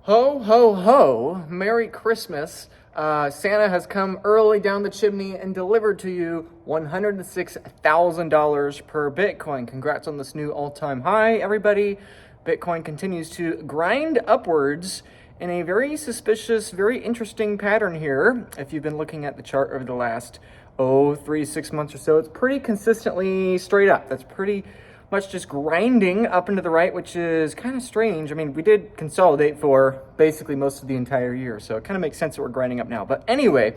Ho, ho, ho. Merry Christmas. Santa has come early down the chimney and delivered to you $106,000 per Bitcoin. Congrats on this new all-time high, everybody. Bitcoin continues to grind upwards in a very suspicious, very interesting pattern here. If you've been looking at the chart over the last, 3-6 months or so, it's pretty consistently straight up. That's pretty much just grinding up and to the right, which is kind of strange. I mean, we did consolidate for basically most of the entire year, so it kind of makes sense that we're grinding up now. But anyway,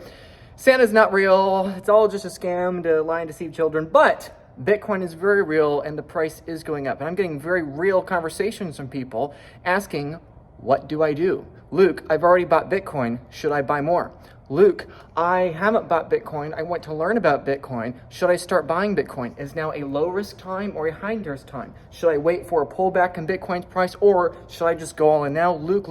Santa's not real. It's all just a scam to lie and deceive children. But Bitcoin is very real, and the price is going up. And I'm getting very real conversations from people asking, what do I do? Luke, I've already bought Bitcoin. Should I buy more? Luke, I haven't bought Bitcoin. I want to learn about Bitcoin. Should I start buying Bitcoin? Is now a low risk time or a high risk time? Should I wait for a pullback in Bitcoin's price, or should I just go all in now? Luke,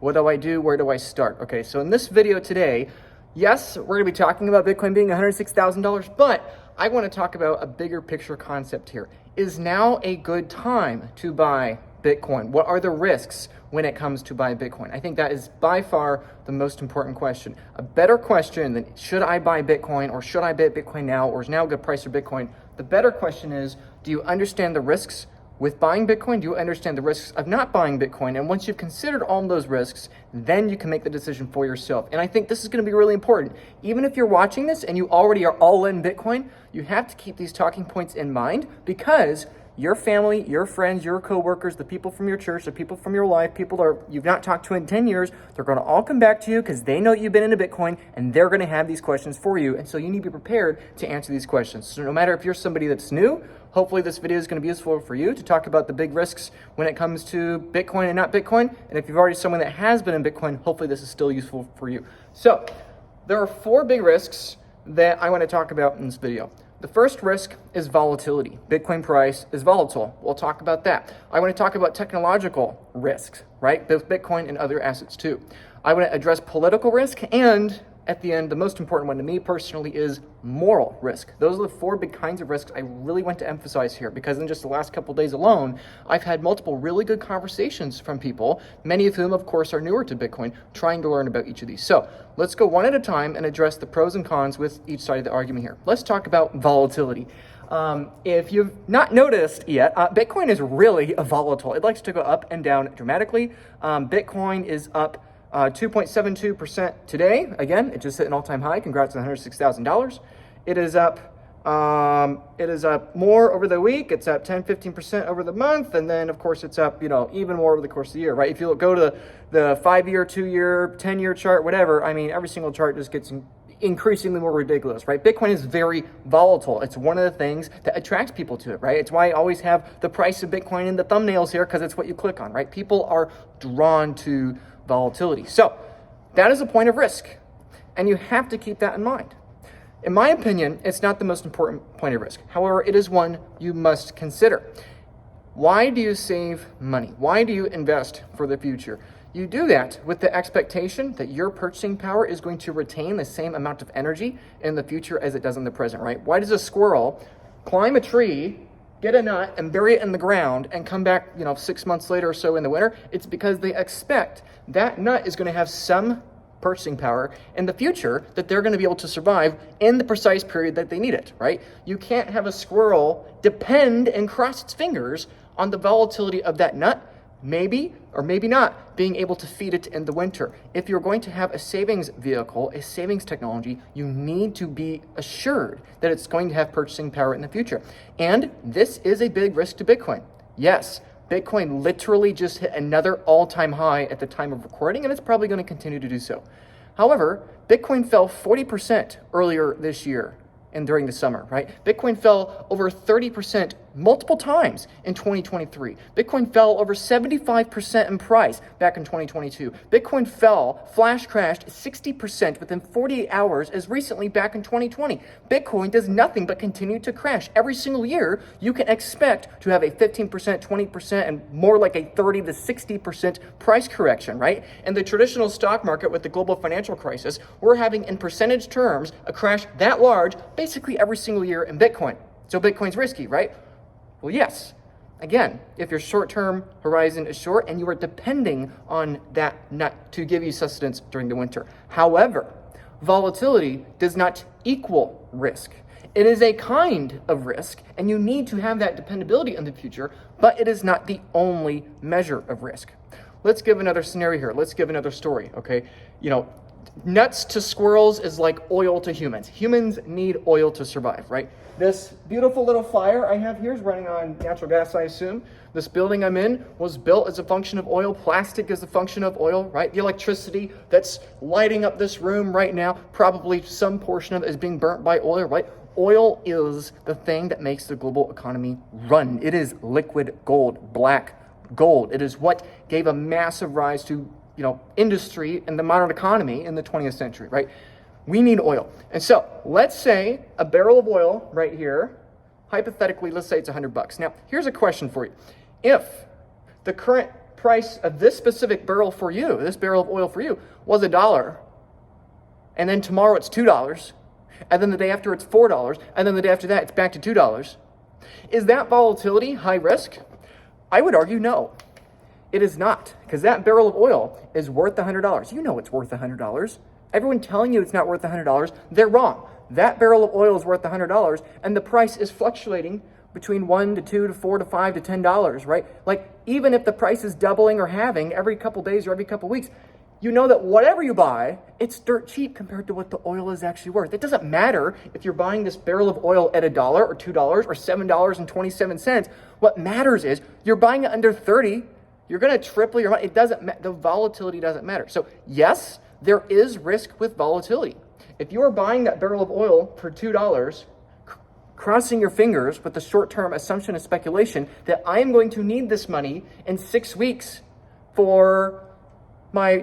what do I do? Where do I start? Okay, so in this video today, yes, we're gonna be talking about Bitcoin being $106,000, but I wanna talk about a bigger picture concept here. Is now a good time to buy Bitcoin? What are the risks when it comes to buy Bitcoin? I think that is by far the most important question. A better question than should I buy Bitcoin or should I buy Bitcoin now or is now a good price for Bitcoin? The better question is, do you understand the risks with buying Bitcoin? Do you understand the risks of not buying Bitcoin? And once you've considered all those risks, then you can make the decision for yourself. And I think this is going to be really important. Even if you're watching this and you already are all in Bitcoin, you have to keep these talking points in mind, because your family, your friends, your coworkers, the people from your church, the people from your life, people that you've not talked to in 10 years, they're going to all come back to you because they know you've been into Bitcoin and they're going to have these questions for you. And so you need to be prepared to answer these questions. So no matter if you're somebody that's new, hopefully this video is going to be useful for you to talk about the big risks when it comes to Bitcoin and not Bitcoin. And if you've already someone that has been in Bitcoin, hopefully this is still useful for you. So there are 4 big risks that I want to talk about in this video. The first risk is volatility. Bitcoin price is volatile. We'll talk about that. I want to talk about technological risks, right? Both Bitcoin and other assets too. I want to address political risk, and at the end, the most important one to me personally is moral risk. Those are the 4 big kinds of risks I really want to emphasize here, because in just the last couple of days alone, I've had multiple really good conversations from people, many of whom, of course, are newer to Bitcoin, trying to learn about each of these. So let's go one at a time and address the pros and cons with each side of the argument here. Let's talk about volatility. If you've not noticed yet, Bitcoin is really volatile. It likes to go up and down dramatically. Bitcoin is up 2.72% today. Again, it just hit an all-time high. Congrats on $106,000. It is up more over the week. It's up 10-15% over the month, and then of course it's up, even more over the course of the year, right? If you go to the 5-year, 2-year, 10-year chart, whatever, I mean, every single chart just gets increasingly more ridiculous, right? Bitcoin is very volatile. It's one of the things that attracts people to it, right? It's why I always have the price of Bitcoin in the thumbnails here, because it's what you click on, right? People are drawn to volatility. So that is a point of risk, and you have to keep that in mind. In my opinion, it's not the most important point of risk. However, it is one you must consider. Why do you save money? Why do you invest for the future? You do that with the expectation that your purchasing power is going to retain the same amount of energy in the future as it does in the present, right? Why does a squirrel climb a tree, get a nut and bury it in the ground and come back, 6 months later or so in the winter? It's because they expect that nut is going to have some purchasing power in the future that they're going to be able to survive in the precise period that they need it, right? You can't have a squirrel depend and cross its fingers on the volatility of that nut, maybe or maybe not being able to feed it in the winter. If you're going to have a savings vehicle, a savings technology, you need to be assured that it's going to have purchasing power in the future. And this is a big risk to Bitcoin. Yes, Bitcoin literally just hit another all-time high at the time of recording, and it's probably going to continue to do so. However, Bitcoin fell 40% earlier this year and during the summer, right? Bitcoin fell over 30% multiple times in 2023. Bitcoin fell over 75% in price back in 2022. Bitcoin flash crashed 60% within 48 hours as recently back in 2020. Bitcoin does nothing but continue to crash. Every single year, you can expect to have a 15%, 20%, and more like a 30 to 60% price correction, right? In the traditional stock market with the global financial crisis, we're having in percentage terms a crash that large basically every single year in Bitcoin. So Bitcoin's risky, right? Well, yes. Again, if your short-term horizon is short and you are depending on that nut to give you sustenance during the winter. However, volatility does not equal risk. It is a kind of risk, and you need to have that dependability in the future, but it is not the only measure of risk. Let's give another scenario here. Let's give another story, okay? Nuts to squirrels is like oil to humans. Humans need oil to survive, right? This beautiful little fire I have here is running on natural gas, I assume. This building I'm in was built as a function of oil. Plastic is a function of oil, right? The electricity that's lighting up this room right now, probably some portion of it is being burnt by oil, right? Oil is the thing that makes the global economy run. It is liquid gold, black gold. It is what gave a massive rise to industry and the modern economy in the 20th century, right? We need oil. And so let's say a barrel of oil right here, hypothetically, let's say it's $100. Now, here's a question for you. If the current price of this specific barrel for you, this barrel of oil for you, was $1, and then tomorrow it's $2, and then the day after it's $4, and then the day after that it's back to $2, is that volatility high risk? I would argue no. It is not, because that barrel of oil is worth $100. You know it's worth $100. Everyone telling you it's not worth $100, they're wrong. That barrel of oil is worth $100, and the price is fluctuating between $1 to $2 to $4 to $5 to $10, right? Like, even if the price is doubling or halving every couple days or every couple weeks, you know that whatever you buy, it's dirt cheap compared to what the oil is actually worth. It doesn't matter if you're buying this barrel of oil at $1 or $2 or $7.27. What matters is you're buying it under 30. You're going to triple your money. It doesn't. The volatility doesn't matter. So yes, there is risk with volatility. If you are buying that barrel of oil for $2, crossing your fingers with the short-term assumption and speculation that I am going to need this money in 6 weeks for my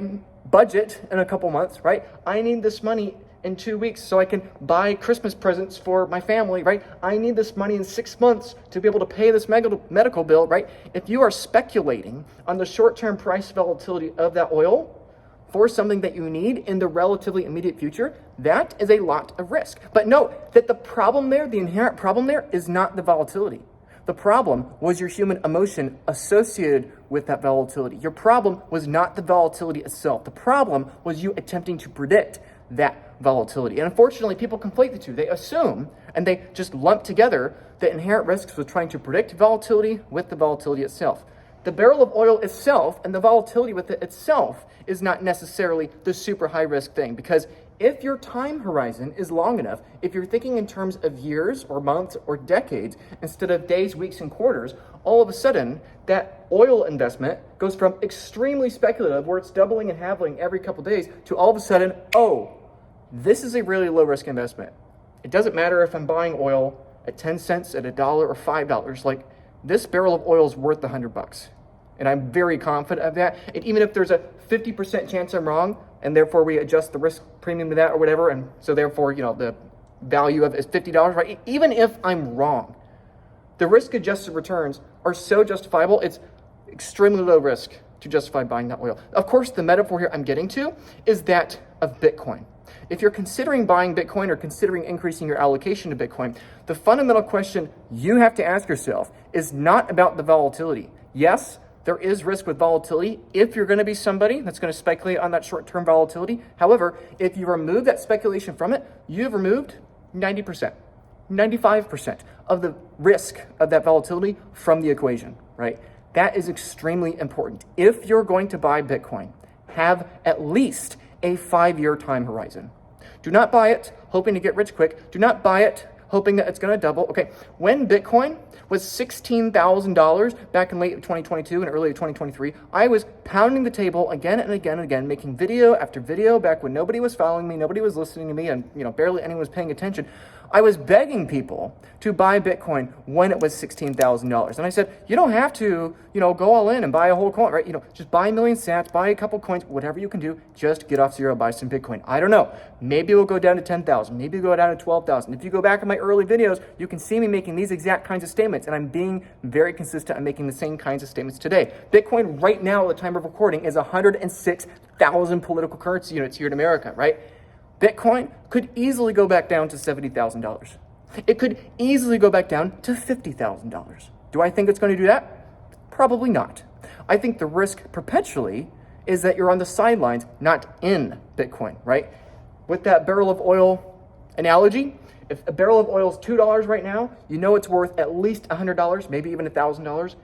budget in a couple months, right? I need this money in 2 weeks so I can buy Christmas presents for my family, right? I need this money in 6 months to be able to pay this medical bill, right? If you are speculating on the short-term price volatility of that oil for something that you need in the relatively immediate future, that is a lot of risk. But note that the problem there, the inherent problem there, is not the volatility. The problem was your human emotion associated with that volatility. Your problem was not the volatility itself. The problem was you attempting to predict that volatility. And unfortunately, people conflate the two. They assume and they just lump together the inherent risks with trying to predict volatility with the volatility itself. The barrel of oil itself and the volatility with it itself is not necessarily the super high risk thing, because if your time horizon is long enough, if you're thinking in terms of years or months or decades instead of days, weeks, and quarters, all of a sudden that oil investment goes from extremely speculative, where it's doubling and halving every couple days, to all of a sudden, oh, this is a really low risk investment. It doesn't matter if I'm buying oil at 10 cents, at $1 or $5. Like, this barrel of oil is worth $100. And I'm very confident of that. And even if there's a 50% chance I'm wrong, and therefore we adjust the risk premium to that or whatever, and so therefore, the value of it is $50, right? Even if I'm wrong, the risk-adjusted returns are so justifiable, it's extremely low risk to justify buying that oil. Of course, the metaphor here I'm getting to is that of Bitcoin. If you're considering buying Bitcoin or considering increasing your allocation to Bitcoin, the fundamental question you have to ask yourself is not about the volatility. Yes, there is risk with volatility if you're going to be somebody that's going to speculate on that short-term volatility. However, if you remove that speculation from it, you've removed 90%, 95% of the risk of that volatility from the equation, right? That is extremely important. If you're going to buy Bitcoin, have at least a 5-year time horizon. Do not buy it hoping to get rich quick. Do not buy it hoping that it's going to double. Okay, when Bitcoin was $16,000 back in late 2022 and early 2023, I was pounding the table again and again and again, making video after video back when nobody was following me, nobody was listening to me, and barely anyone was paying attention. I was begging people to buy Bitcoin when it was $16,000. And I said, you don't have to, go all in and buy a whole coin, right? Just buy a million sats, buy a couple coins, whatever you can do, just get off zero, buy some Bitcoin. I don't know. Maybe it will go down to 10,000. Maybe it'll go down to 12,000. If you go back in my early videos, you can see me making these exact kinds of statements, and I'm being very consistent. I'm making the same kinds of statements today. Bitcoin right now at the time of recording is 106,000 political currency units here in America, right? Bitcoin could easily go back down to $70,000. It could easily go back down to $50,000. Do I think it's going to do that? Probably not. I think the risk perpetually is that you're on the sidelines, not in Bitcoin, right? With that barrel of oil analogy, if a barrel of oil is $2 right now, you know it's worth at least $100, maybe even $1,000.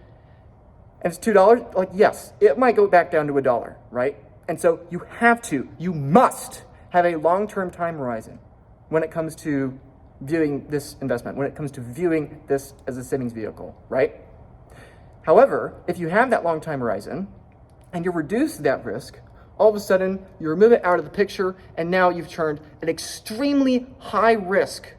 If it's $2, like, yes, it might go back down to $1, right? And so you must have a long-term time horizon when it comes to viewing this investment, when it comes to viewing this as a savings vehicle, right? However, if you have that long time horizon and you reduce that risk, all of a sudden you remove it out of the picture, and now you've turned an extremely high risk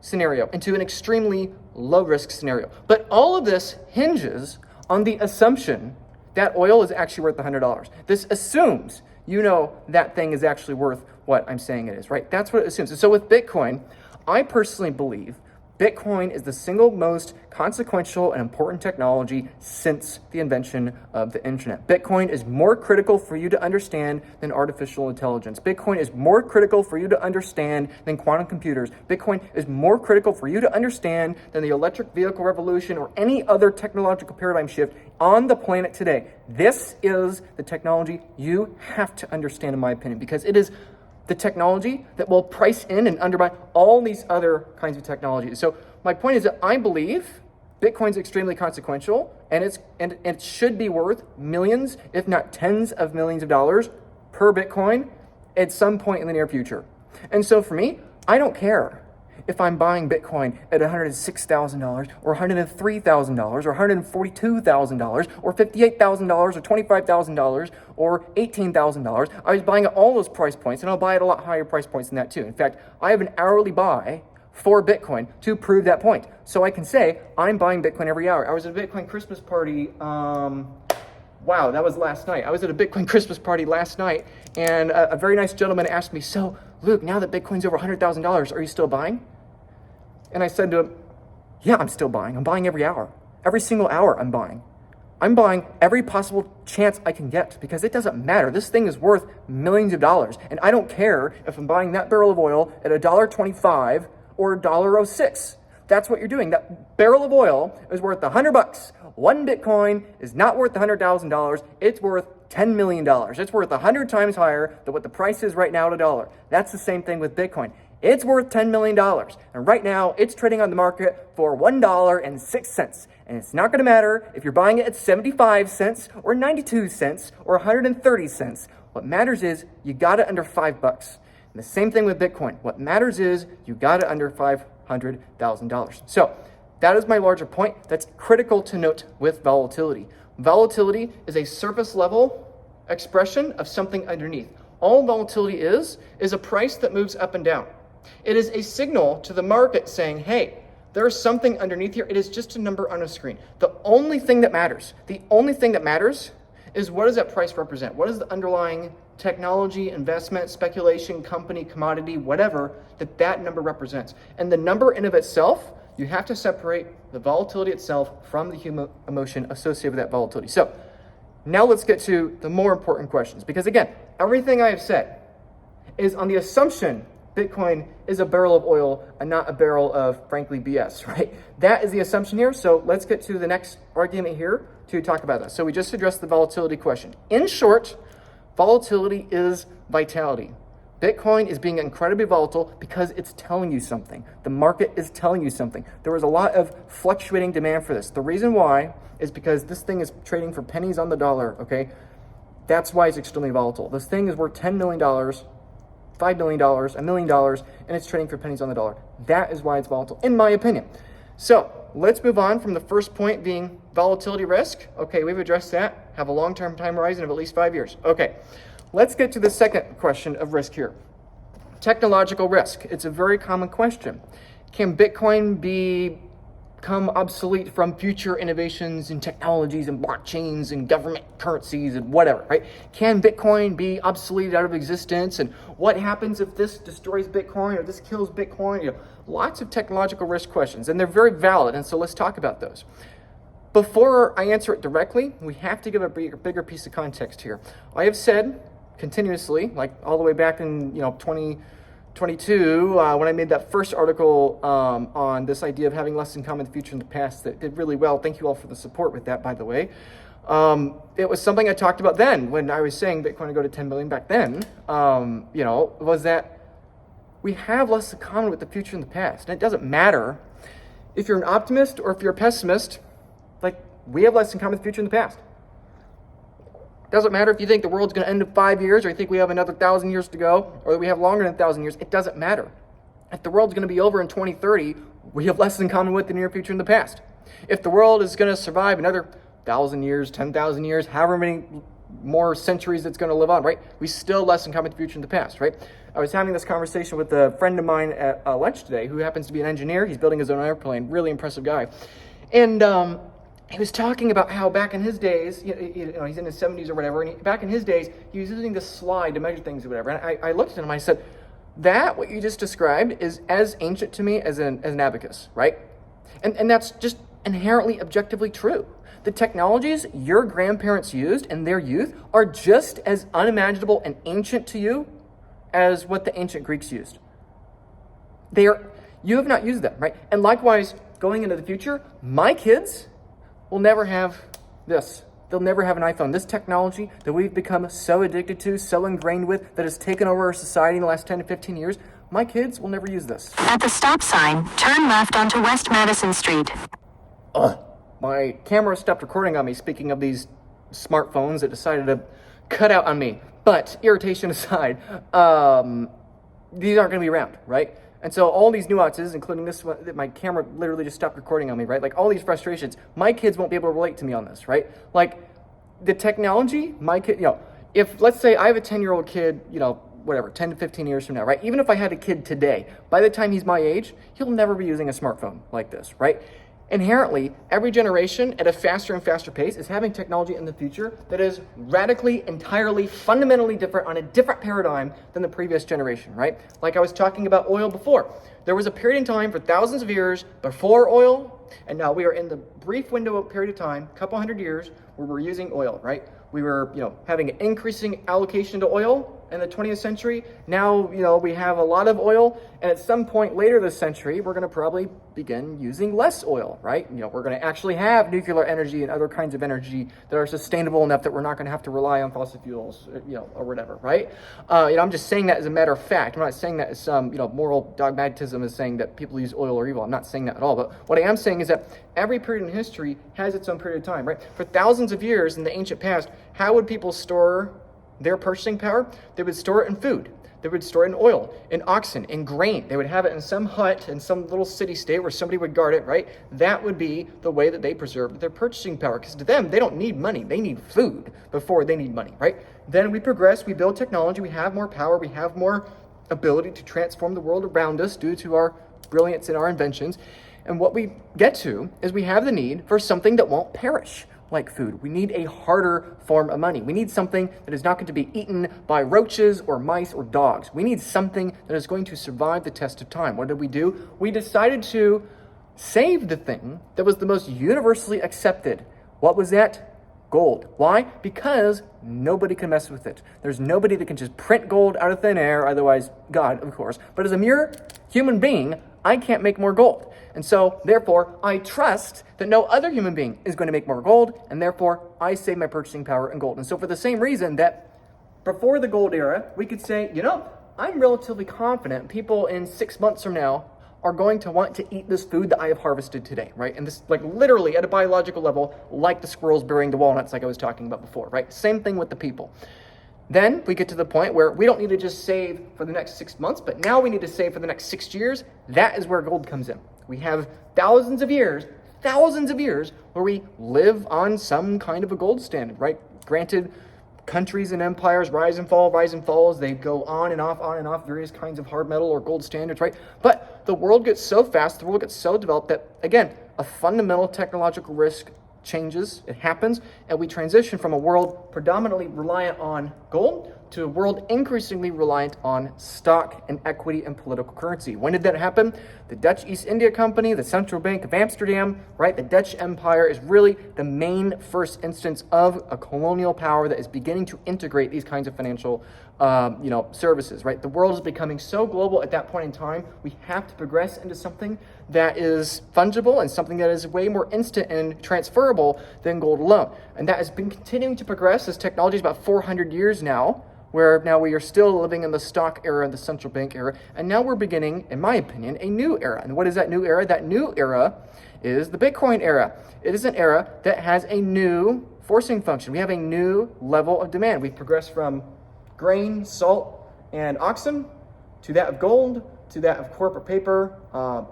scenario into an extremely low risk scenario. But all of this hinges on the assumption that oil is actually worth $100. This assumes you know that thing is actually worth what I'm saying it is, right? That's what it assumes. And so with Bitcoin, I personally believe Bitcoin is the single most consequential and important technology since the invention of the internet. Bitcoin is more critical for you to understand than artificial intelligence. Bitcoin is more critical for you to understand than quantum computers. Bitcoin is more critical for you to understand than the electric vehicle revolution or any other technological paradigm shift on the planet today. This is the technology you have to understand, in my opinion, because it is the technology that will price in and undermine all these other kinds of technologies. So my point is that I believe Bitcoin's extremely consequential, and it should be worth millions, if not tens of millions of dollars per Bitcoin at some point in the near future. And so for me, I don't care if I'm buying Bitcoin at $106,000 or $103,000 or $142,000 or $58,000 or $25,000 or $18,000. I was buying at all those price points, and I'll buy at a lot higher price points than that too. In fact, I have an hourly buy for Bitcoin to prove that point. So I can say I'm buying Bitcoin every hour. I was at a Bitcoin Christmas party. Wow, that was last night. I was at a Bitcoin Christmas party last night, and a very nice gentleman asked me, "So, Luke, now that Bitcoin's over $100,000, are you still buying?" And I said to him, "Yeah, I'm still buying. I'm buying every hour. Every single hour I'm buying. I'm buying every possible chance I can get, because it doesn't matter. This thing is worth millions of dollars, and I don't care if I'm buying that barrel of oil at $1.25 or $1.06. That's what you're doing. That barrel of oil is worth $100. One Bitcoin is not worth $100,000. It's worth $10 million. It's worth 100 times higher than what the price is right now at $1. That's the same thing with Bitcoin. It's worth $10 million. And right now, it's trading on the market for $1.06. And it's not going to matter if you're buying it at 75 cents or 92 cents or 130 cents. What matters is you got it under $5. And the same thing with Bitcoin. What matters is you got it under $500,000. So that is my larger point. That's critical to note with volatility. Volatility is a surface level expression of something underneath. All volatility is a price that moves up and down. It is a signal to the market saying, hey, there's something underneath here. It is just a number on a screen. The only thing that matters is, what does that price represent? What is the underlying technology, investment, speculation, company, commodity, whatever that number represents? And the number in of itself, you have to separate the volatility itself from the human emotion associated with that volatility. So now let's get to the more important questions, because again, everything I have said is on the assumption Bitcoin is a barrel of oil and not a barrel of, frankly, BS, right? That is the assumption here. So let's get to the next argument here to talk about that. So we just addressed the volatility question. In short, volatility is vitality. Bitcoin is being incredibly volatile because it's telling you something. The market is telling you something. There was a lot of fluctuating demand for this. The reason why is because this thing is trading for pennies on the dollar, okay? That's why it's extremely volatile. This thing is worth $10 million, $5 million, $1 million, and it's trading for pennies on the dollar. That is why it's volatile, in my opinion. So let's move on from the first point being volatility risk. Okay, we've addressed that. Have a long-term time horizon of at least 5 years. Okay, let's get to the second question of risk here. Technological risk. It's a very common question. Can Bitcoin become obsolete from future innovations in technologies and blockchains and government currencies and whatever, right? Can Bitcoin be obsolete out of existence? And what happens if this destroys Bitcoin or this kills Bitcoin? You know, lots of technological risk questions, and they're very valid. And so let's talk about those. Before I answer it directly, we have to give a bigger piece of context here. I have said continuously, like all the way back in 20 22, when I made that first article on this idea of having less in common the future and the past, that did really well. Thank you all for the support with that, by the way. It was something I talked about then when I was saying Bitcoin would go to 10 million back then, was that we have less in common with the future and the past. And it doesn't matter if you're an optimist or if you're a pessimist, like, we have less in common with the future and the past. Doesn't matter if you think the world's going to end in 5 years, or you think we have another 1,000 years to go, or that we have longer than 1,000 years. It doesn't matter. If the world's going to be over in 2030, we have less in common with the near future and the past. If the world is going to survive another 1,000 years, 10,000 years, however many more centuries it's going to live on, right? We still less in common with the future and the past, right? I was having this conversation with a friend of mine at lunch today who happens to be an engineer. He's building his own airplane, really impressive guy. And he was talking about how back in his days, he's in his 70s or whatever, and back in his days, he was using this slide to measure things or whatever. And I looked at him and I said, that, what you just described, is as ancient to me as an abacus, right? And that's just inherently objectively true. The technologies your grandparents used in their youth are just as unimaginable and ancient to you as what the ancient Greeks used. You have not used them, right? And likewise, going into the future, my kids will never have this. They'll never have an iPhone. This technology that we've become so addicted to, so ingrained with, that has taken over our society in the last 10 to 15 years, my kids will never use this. At the stop sign, turn left onto West Madison Street. My camera stopped recording on me, speaking of these smartphones that decided to cut out on me. But irritation aside, these aren't going to be around, right? And so all these nuances, including this one, that my camera literally just stopped recording on me, right? Like, all these frustrations, my kids won't be able to relate to me on this, right? Like, the technology, my kid, if, let's say I have a 10-year-old kid, 10 to 15 years from now, right? Even if I had a kid today, by the time he's my age, he'll never be using a smartphone like this, right? Inherently, every generation at a faster and faster pace is having technology in the future that is radically, entirely, fundamentally different on a different paradigm than the previous generation, right? Like I was talking about oil before. There was a period in time for thousands of years before oil, and now we are in the brief window of period of time, a couple hundred years, where we're using oil, right? We were, having an increasing allocation to oil in the 20th century. Now, we have a lot of oil, and at some point later this century, we're going to probably begin using less oil, right? We're going to actually have nuclear energy and other kinds of energy that are sustainable enough that we're not going to have to rely on fossil fuels, or whatever, right? I'm just saying that as a matter of fact. I'm not saying that as some, moral dogmatism is saying that people use oil or evil. I'm not saying that at all. But what I am saying is that every period in history has its own period of time, right? For thousands of years in the ancient past, how would people store their purchasing power? They would store it in food. They would store it in oil, in oxen, in grain. They would have it in some hut in some little city-state where somebody would guard it, right? That would be the way that they preserved their purchasing power. Because to them, they don't need money. They need food before they need money, right? Then we progress, we build technology, we have more power, we have more ability to transform the world around us due to our brilliance and our inventions. And what we get to is we have the need for something that won't perish, like food. We need a harder form of money. We need something that is not going to be eaten by roaches or mice or dogs. We need something that is going to survive the test of time. What did we do? We decided to save the thing that was the most universally accepted. What was that? Gold. Why? Because nobody can mess with it. There's nobody that can just print gold out of thin air, otherwise God, of course. But as a mere human being, I can't make more gold. And so, therefore, I trust that no other human being is going to make more gold, and therefore, I save my purchasing power in gold. And so for the same reason that before the gold era, we could say, I'm relatively confident people in 6 months from now are going to want to eat this food that I have harvested today, right? And this, like, literally at a biological level, like the squirrels burying the walnuts like I was talking about before, right? Same thing with the people. Then we get to the point where we don't need to just save for the next 6 months, but now we need to save for the next 6 years. That is where gold comes in. We have thousands of years where we live on some kind of a gold standard, right? Granted, countries and empires rise and fall as they go on and off various kinds of hard metal or gold standards, right? But the world gets so fast, the world gets so developed that, again, a fundamental technological risk changes, it happens, and we transition from a world predominantly reliant on gold to a world increasingly reliant on stock and equity and political currency. When did that happen? The Dutch East India Company, the Central Bank of Amsterdam, right? The Dutch Empire is really the main first instance of a colonial power that is beginning to integrate these kinds of financial services, right? The world is becoming so global at that point in time, we have to progress into something that is fungible and something that is way more instant and transferable than gold alone. And that has been continuing to progress. This technology is about 400 years now, where now we are still living in the stock era and the central bank era. And now we're beginning, in my opinion, a new era. And what is that new era? That new era is the Bitcoin era. It is an era that has a new forcing function. We have a new level of demand. We've progressed from grain, salt, and oxen to that of gold, to that of corporate paper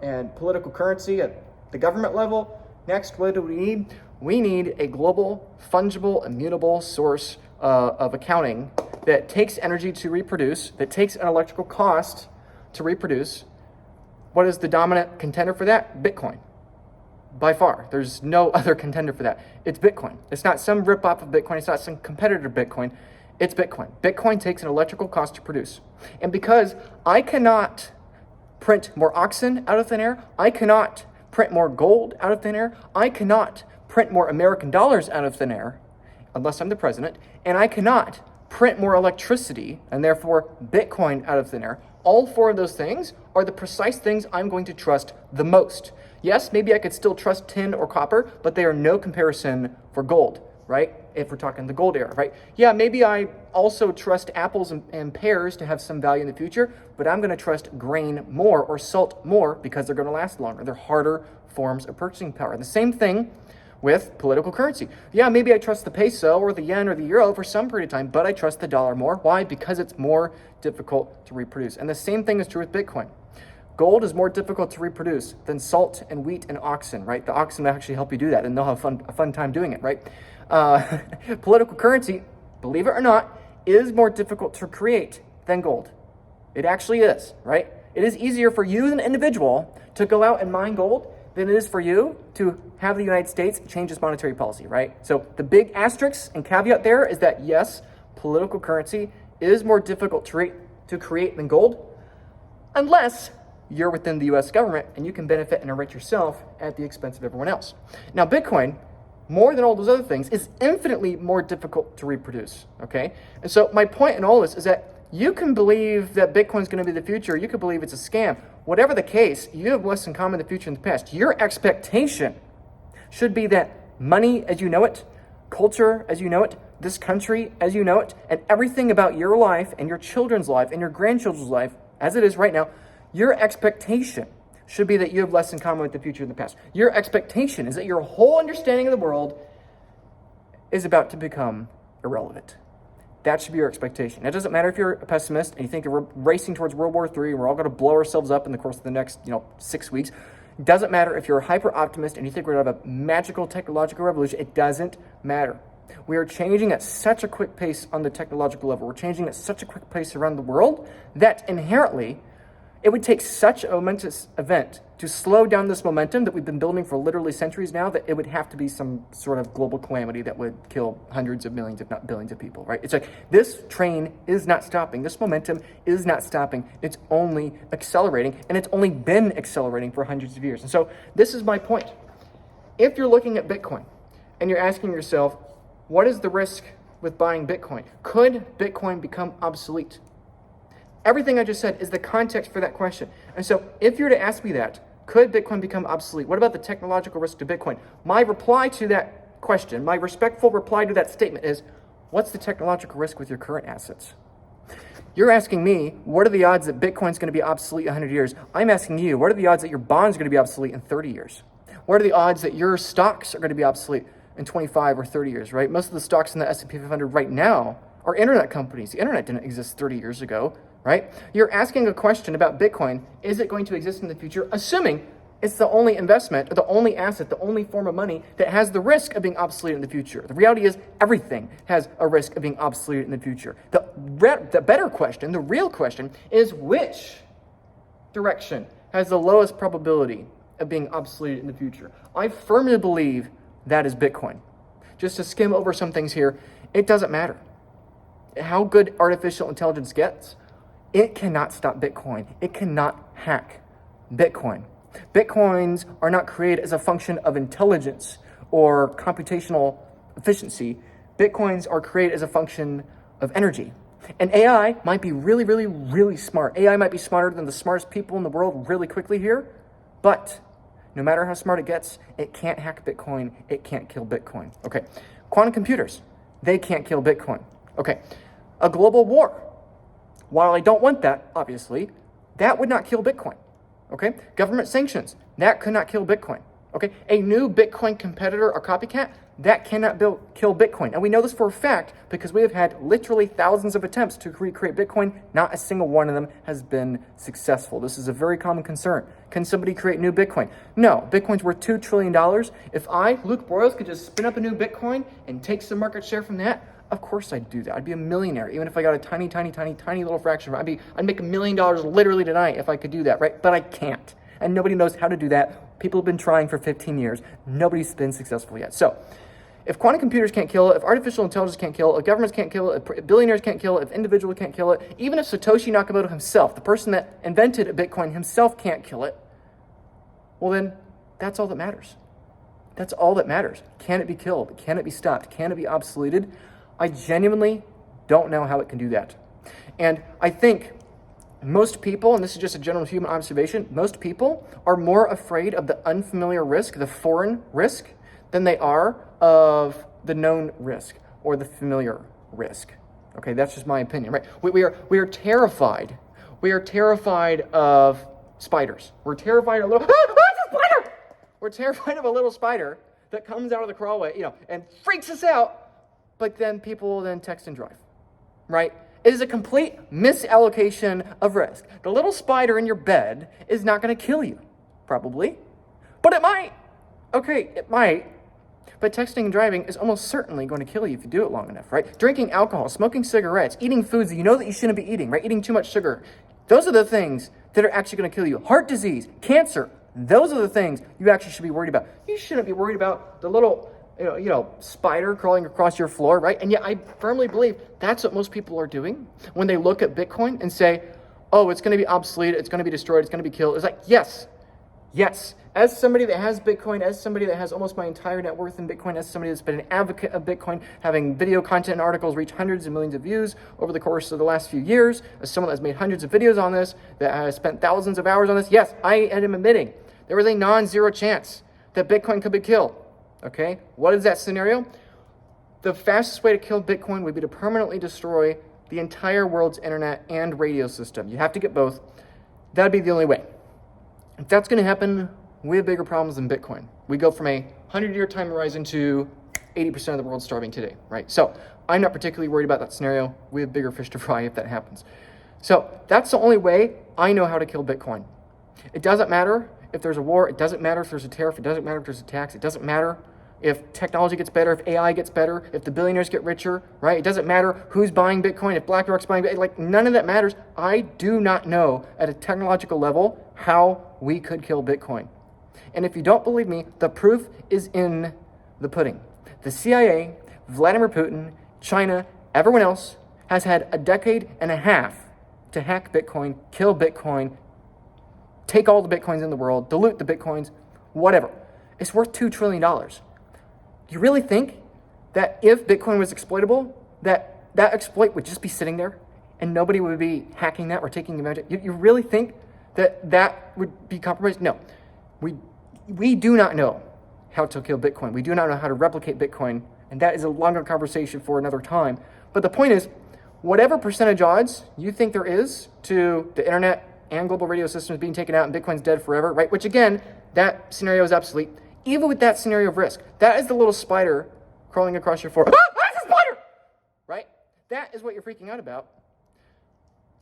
and political currency at the government level. Next, what do we need? We need a global, fungible, immutable source of accounting that takes energy to reproduce, that takes an electrical cost to reproduce. What is the dominant contender for that? Bitcoin. By far. There's no other contender for that. It's Bitcoin. It's not some rip-off of Bitcoin. It's not some competitor to Bitcoin. It's Bitcoin. Bitcoin takes an electrical cost to produce. And because I cannot print more oxen out of thin air, I cannot print more gold out of thin air, I cannot print more American dollars out of thin air, unless I'm the president, and I cannot print more electricity, and therefore Bitcoin out of thin air. All four of those things are the precise things I'm going to trust the most. Yes, maybe I could still trust tin or copper, but they are no comparison for gold, right? If we're talking the gold era, right? Yeah, maybe I also trust apples and pears to have some value in the future, but I'm going to trust grain more or salt more because they're going to last longer. They're harder forms of purchasing power. And the same thing with political currency. Yeah, maybe I trust the peso or the yen or the euro for some period of time, but I trust the dollar more. Why? Because it's more difficult to reproduce. And the same thing is true with Bitcoin. Gold is more difficult to reproduce than salt and wheat and oxen, right? The oxen will actually help you do that, and they'll have a fun time doing it, right? Political currency, believe it or not, is more difficult to create than gold. It actually is, right? It is easier for you as an individual to go out and mine gold than it is for you to have the United States change its monetary policy, right? So the big asterisk and caveat there is that, yes, political currency is more difficult to create than gold, unless you're within the U.S. government and you can benefit and enrich yourself at the expense of everyone else. Now, Bitcoin, more than all those other things, is infinitely more difficult to reproduce, okay? And so my point in all this is that you can believe that Bitcoin is going to be the future. You could believe it's a scam. Whatever the case, you have less in common in the future and the past. Your expectation should be that money as you know it, culture as you know it, this country as you know it, and everything about your life and your children's life and your grandchildren's life as it is right now, your expectation should be that you have less in common with the future and the past. Your expectation is that your whole understanding of the world is about to become irrelevant. That should be your expectation. It doesn't matter if you're a pessimist and you think we're racing towards World War III and we're all going to blow ourselves up in the course of the next 6 weeks. It doesn't matter if you're a hyper optimist and you think we're going to have a magical technological revolution. It doesn't matter. We are changing at such a quick pace on the technological level. We're changing at such a quick pace around the world that inherently it would take such a momentous event to slow down this momentum that we've been building for literally centuries now that it would have to be some sort of global calamity that would kill hundreds of millions, if not billions of people, right? It's like this train is not stopping. This momentum is not stopping. It's only accelerating, and it's only been accelerating for hundreds of years. And so this is my point. If you're looking at Bitcoin and you're asking yourself, what is the risk with buying Bitcoin? Could Bitcoin become obsolete? Everything I just said is the context for that question. And so if you were to ask me that, could Bitcoin become obsolete? What about the technological risk to Bitcoin? My reply to that question, my respectful reply to that statement is, what's the technological risk with your current assets? You're asking me, what are the odds that Bitcoin's going to be obsolete in 100 years? I'm asking you, what are the odds that your bonds are going to be obsolete in 30 years? What are the odds that your stocks are going to be obsolete in 25 or 30 years, right? Most of the stocks in the S&P 500 right now are internet companies. The internet didn't exist 30 years ago. Right? You're asking a question about Bitcoin. Is it going to exist in the future? Assuming it's the only investment or the only asset, the only form of money that has the risk of being obsolete in the future. The reality is everything has a risk of being obsolete in the future. The better question, the real question is which direction has the lowest probability of being obsolete in the future? I firmly believe that is Bitcoin. Just to skim over some things here, it doesn't matter. how good artificial intelligence gets, it cannot stop Bitcoin. It cannot hack Bitcoin. Bitcoins are not created as a function of intelligence or computational efficiency. Bitcoins are created as a function of energy. And AI might be really, really, really smart. AI might be smarter than the smartest people in the world really quickly here, but no matter how smart it gets, it can't hack Bitcoin. It can't kill Bitcoin. Okay, quantum computers, they can't kill Bitcoin. Okay, a global war. While I don't want that, obviously, that would not kill Bitcoin. Okay, government sanctions, that could not kill Bitcoin. Okay, a new Bitcoin competitor or copycat, that cannot kill Bitcoin. And we know this for a fact because we have had literally thousands of attempts to recreate Bitcoin. Not a single one of them has been successful. This is a very common concern. Can somebody create new Bitcoin? No, Bitcoin's worth $2 trillion. If I, Luke Boyles, could just spin up a new Bitcoin and take some market share from that, of course I'd do that. I'd be a millionaire, even if I got a tiny little fraction. I'd make $1 million literally tonight if I could do that, right? But I can't. And nobody knows how to do that. People have been trying for 15 years. Nobody's been successful yet. So if quantum computers can't kill it, if artificial intelligence can't kill it, if governments can't kill it, if billionaires can't kill it, if individuals can't kill it, even if Satoshi Nakamoto himself, the person that invented Bitcoin himself, can't kill it, well then, that's all that matters. That's all that matters. Can it be killed? Can it be stopped? Can it be obsoleted? I genuinely don't know how it can do that. And I think most people, and this is just a general human observation, most people are more afraid of the unfamiliar risk, the foreign risk, than they are of the known risk or the familiar risk. Okay, that's just my opinion, right? We are terrified. We are terrified of spiders. We're terrified of a little, it's a spider! We're terrified of a little spider that comes out of the crawlway, and freaks us out, but then people will then text and drive, right? It is a complete misallocation of risk. The little spider in your bed is not going to kill you, probably, but it might. Okay, it might. But texting and driving is almost certainly going to kill you if you do it long enough, right? Drinking alcohol, smoking cigarettes, eating foods that you know that you shouldn't be eating, right? Eating too much sugar. Those are the things that are actually going to kill you. Heart disease, cancer, those are the things you actually should be worried about. You shouldn't be worried about the little spider crawling across your floor, right? And yet I firmly believe that's what most people are doing when they look at Bitcoin and say, oh, it's going to be obsolete, it's going to be destroyed, it's going to be killed. It's like, yes. As somebody that has Bitcoin, as somebody that has almost my entire net worth in Bitcoin, as somebody that's been an advocate of Bitcoin, having video content and articles reach hundreds of millions of views over the course of the last few years, as someone that's made hundreds of videos on this, that has spent thousands of hours on this, yes, I am admitting there is a non-zero chance that Bitcoin could be killed. Okay, what is that scenario? The fastest way to kill Bitcoin would be to permanently destroy the entire world's internet and radio system. You have to get both. That'd be the only way. If that's going to happen, we have bigger problems than Bitcoin. We go from a 100-year time horizon to 80% of the world starving today, right? So I'm not particularly worried about that scenario. We have bigger fish to fry if that happens. So that's the only way I know how to kill Bitcoin. It doesn't matter if there's a war. It doesn't matter if there's a tariff. It doesn't matter if there's a tax. It doesn't matter if technology gets better, if AI gets better, if the billionaires get richer, right? It doesn't matter who's buying Bitcoin, if BlackRock's buying Bitcoin, like none of that matters. I do not know at a technological level how we could kill Bitcoin. And if you don't believe me, the proof is in the pudding. The CIA, Vladimir Putin, China, everyone else has had a decade and a half to hack Bitcoin, kill Bitcoin, take all the Bitcoins in the world, dilute the Bitcoins, whatever. It's worth $2 trillion. Do you really think that if Bitcoin was exploitable, that exploit would just be sitting there and nobody would be hacking that or taking advantage? You really think that would be compromised? No. We do not know how to kill Bitcoin. We do not know how to replicate Bitcoin, and that is a longer conversation for another time. But the point is, whatever percentage odds you think there is to the internet and global radio systems being taken out and Bitcoin's dead forever, right? Which again, that scenario is obsolete. Even with that scenario of risk, that is the little spider crawling across your floor. Ah, that's a spider! Right? That is what you're freaking out about.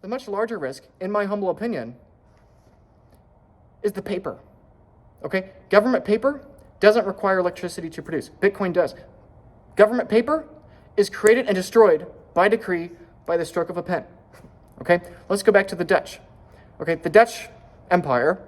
The much larger risk, in my humble opinion, is the paper. Okay? Government paper doesn't require electricity to produce. Bitcoin does. Government paper is created and destroyed by decree by the stroke of a pen. Okay? Let's go back to the Dutch. Okay? The Dutch Empire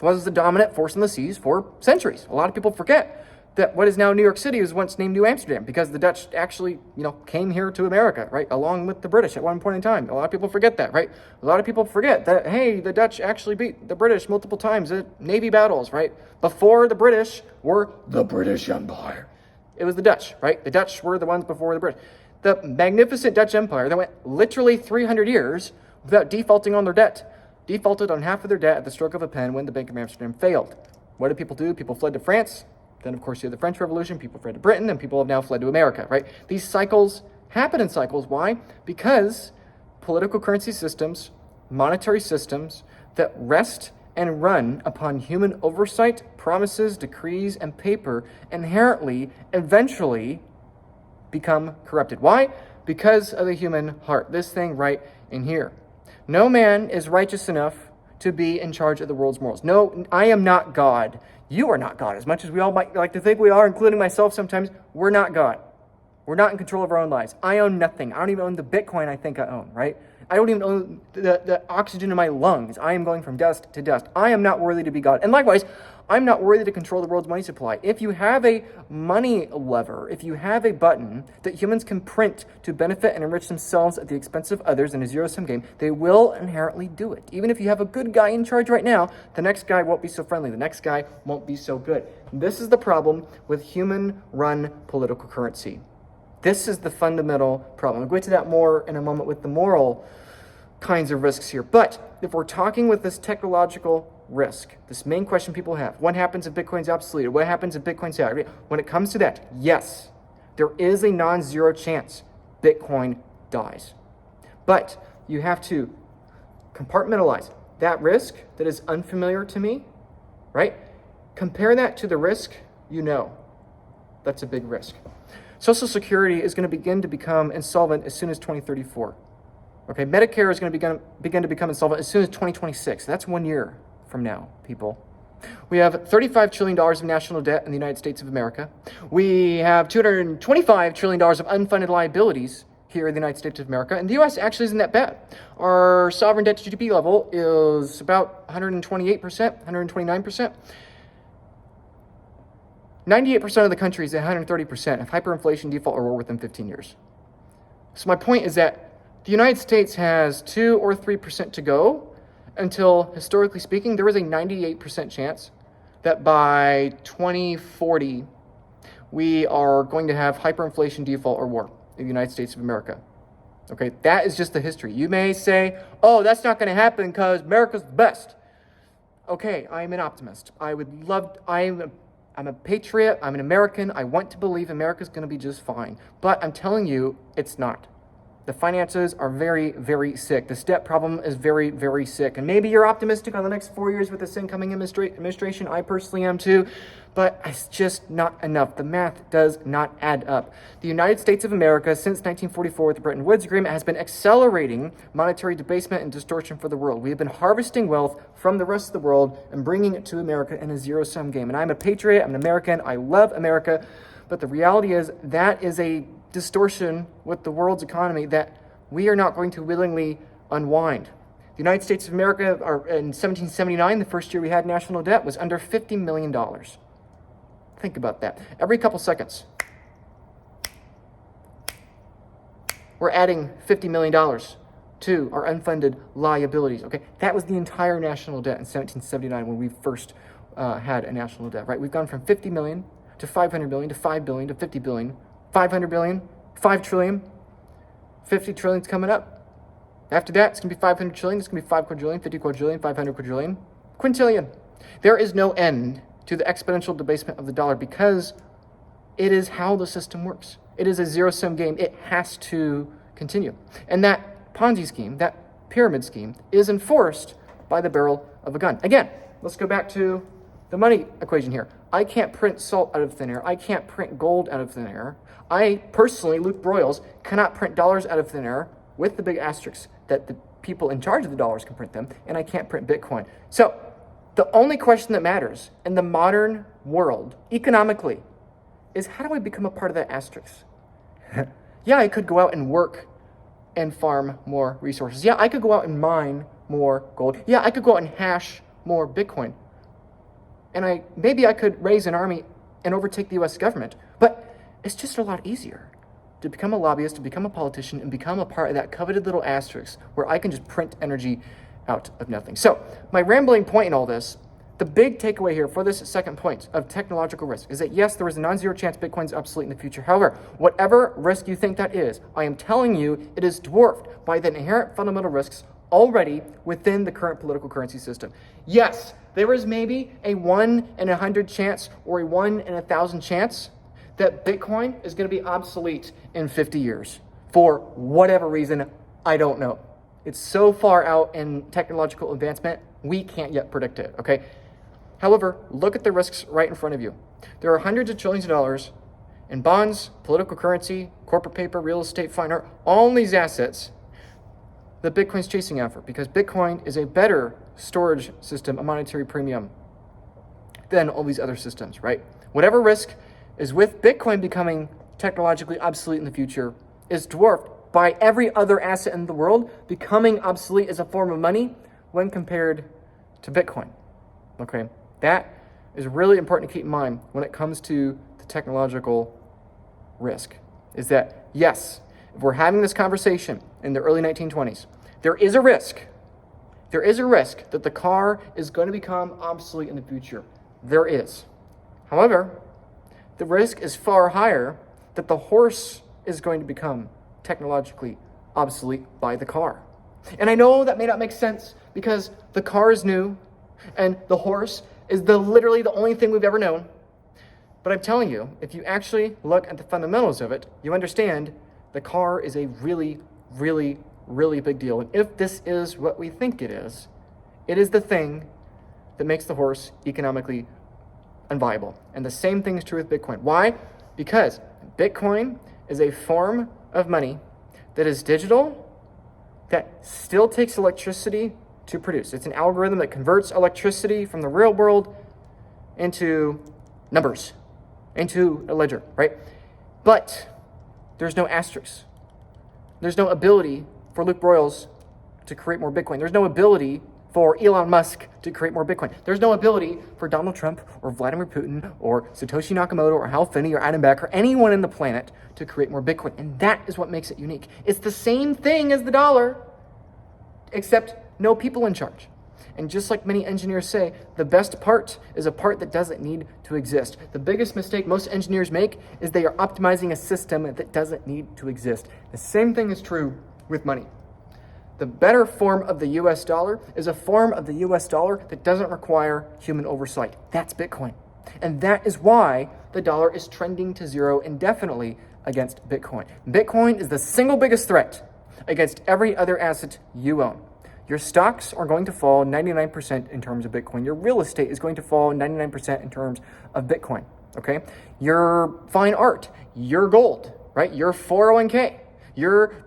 was the dominant force in the seas for centuries. A lot of people forget. that what is now New York City was once named New Amsterdam because the Dutch actually, came here to America, right? Along with the British at one point in time. A lot of people forget that, right? A lot of people forget that, hey, the Dutch actually beat the British multiple times at Navy battles, right? Before the British were the British Empire. It was the Dutch, right? The Dutch were the ones before the British. The magnificent Dutch Empire that went literally 300 years without defaulting on their debt. Defaulted on half of their debt at the stroke of a pen when the Bank of Amsterdam failed. What did people do? People fled to France. Then, of course, you had the French Revolution. People fled to Britain, and people have now fled to America, right? These cycles happen in cycles. Why? Because political currency systems, monetary systems that rest and run upon human oversight, promises, decrees, and paper inherently, eventually become corrupted. Why? Because of the human heart. This thing right in here. No man is righteous enough to be in charge of the world's morals. No, I am not God. You are not God. As much as we all might like to think we are, including myself sometimes, we're not God. We're not in control of our own lives. I own nothing. I don't even own the Bitcoin I think I own, right? I don't even own the oxygen in my lungs. I am going from dust to dust. I am not worthy to be God. And likewise, I'm not worthy to control the world's money supply. If you have a money lever, if you have a button that humans can print to benefit and enrich themselves at the expense of others in a zero-sum game, they will inherently do it. Even if you have a good guy in charge right now, the next guy won't be so friendly. The next guy won't be so good. This is the problem with human-run political currency. This is the fundamental problem. I'll go into that more in a moment with the moral kinds of risks here. But if we're talking with this technological risk, this main question people have, what happens if Bitcoin's obsolete? What happens if Bitcoin's out? When it comes to that, yes, there is a non-zero chance Bitcoin dies. But you have to compartmentalize that risk that is unfamiliar to me, right? Compare that to the risk that's a big risk. Social Security is going to begin to become insolvent as soon as 2034. Okay, Medicare is going to begin to become insolvent as soon as 2026. That's 1 year from now, people. We have $35 trillion of national debt in the United States of America. We have $225 trillion of unfunded liabilities here in the United States of America. And the U.S. actually isn't that bad. Our sovereign debt to GDP level is about 128%, 129%. 98% of the countries at 130% have hyperinflation, default, or war within 15 years. So my point is that the United States has 2 or 3% to go until, historically speaking, there is a 98% chance that by 2040, we are going to have hyperinflation, default, or war in the United States of America. Okay, that is just the history. You may say, oh, that's not going to happen because America's the best. Okay, I'm an optimist. I'm a patriot. I'm an American. I want to believe America's going to be just fine. But I'm telling you, it's not. The finances are very, very sick. This debt problem is very, very sick. And maybe you're optimistic on the next 4 years with this incoming administration. I personally am too. But it's just not enough. The math does not add up. The United States of America, since 1944 with the Bretton Woods Agreement, has been accelerating monetary debasement and distortion for the world. We have been harvesting wealth from the rest of the world and bringing it to America in a zero-sum game. And I'm a patriot. I'm an American. I love America. But the reality is that is a distortion with the world's economy that we are not going to willingly unwind. The United States of America, in 1779, the first year we had national debt, was under $50 million. Think about that. Every couple seconds, we're adding $50 million to our unfunded liabilities. Okay, that was the entire national debt in 1779 when we first had a national debt, right? We've gone from 50 million to 500 million to 5 billion to 50 billion, 500 billion, 5 trillion, 50 trillion's coming up. After that, it's going to be 500 trillion, it's going to be 5 quadrillion, 50 quadrillion, 500 quadrillion, quintillion. There is no end to the exponential debasement of the dollar because it is how the system works. It is a zero-sum game. It has to continue. And that Ponzi scheme, that pyramid scheme, is enforced by the barrel of a gun. Again, let's go back to the money equation here. I can't print salt out of thin air. I can't print gold out of thin air. I personally, Luke Broyles, cannot print dollars out of thin air with the big asterisks that the people in charge of the dollars can print them, and I can't print Bitcoin. So the only question that matters in the modern world, economically, is how do I become a part of that asterisk? Yeah, I could go out and work and farm more resources. Yeah, I could go out and mine more gold. Yeah, I could go out and hash more Bitcoin. And maybe I could raise an army and overtake the US government. But it's just a lot easier to become a lobbyist, to become a politician, and become a part of that coveted little asterisk where I can just print energy out of nothing. So my rambling point in all this, the big takeaway here for this second point of technological risk is that yes, there is a non-zero chance Bitcoin's obsolete in the future. However, whatever risk you think that is, I am telling you it is dwarfed by the inherent fundamental risks already within the current political currency system. Yes, there is maybe a 1 in 100 chance or a 1 in 1,000 chance that Bitcoin is going to be obsolete in 50 years. For whatever reason, I don't know. It's so far out in technological advancement, we can't yet predict it, okay? However, look at the risks right in front of you. There are hundreds of trillions of dollars in bonds, political currency, corporate paper, real estate, fine art, all these assets that Bitcoin's chasing after, because Bitcoin is a better storage system, a monetary premium, than all these other systems, right? Whatever risk is with Bitcoin becoming technologically obsolete in the future is dwarfed by every other asset in the world becoming obsolete as a form of money when compared to Bitcoin, okay? That is really important to keep in mind when it comes to the technological risk, is that, yes, if we're having this conversation in the early 1920s, there is a risk that the car is going to become obsolete in the future. There is. However, the risk is far higher that the horse is going to become technologically obsolete by the car. And I know that may not make sense because the car is new and the horse is literally the only thing we've ever known. But I'm telling you, if you actually look at the fundamentals of it, you understand the car is a really, really, really big deal. And if this is what we think it is the thing that makes the horse economically unviable. And the same thing is true with Bitcoin. Why? Because Bitcoin is a form of money that is digital, that still takes electricity to produce. It's an algorithm that converts electricity from the real world into numbers, into a ledger, right? But there's no asterisks. There's no ability for Luke Broyles to create more Bitcoin. There's no ability for Elon Musk to create more Bitcoin. There's no ability for Donald Trump or Vladimir Putin or Satoshi Nakamoto or Hal Finney or Adam Back or anyone on the planet to create more Bitcoin. And that is what makes it unique. It's the same thing as the dollar, except no people in charge. And just like many engineers say, the best part is a part that doesn't need to exist. The biggest mistake most engineers make is they are optimizing a system that doesn't need to exist. The same thing is true with money. The better form of the US dollar is a form of the US dollar that doesn't require human oversight. That's Bitcoin. And that is why the dollar is trending to zero indefinitely against Bitcoin. Bitcoin is the single biggest threat against every other asset you own. Your stocks are going to fall 99% in terms of Bitcoin. Your real estate is going to fall 99% in terms of Bitcoin, okay? Your fine art, your gold, right? Your 401k, your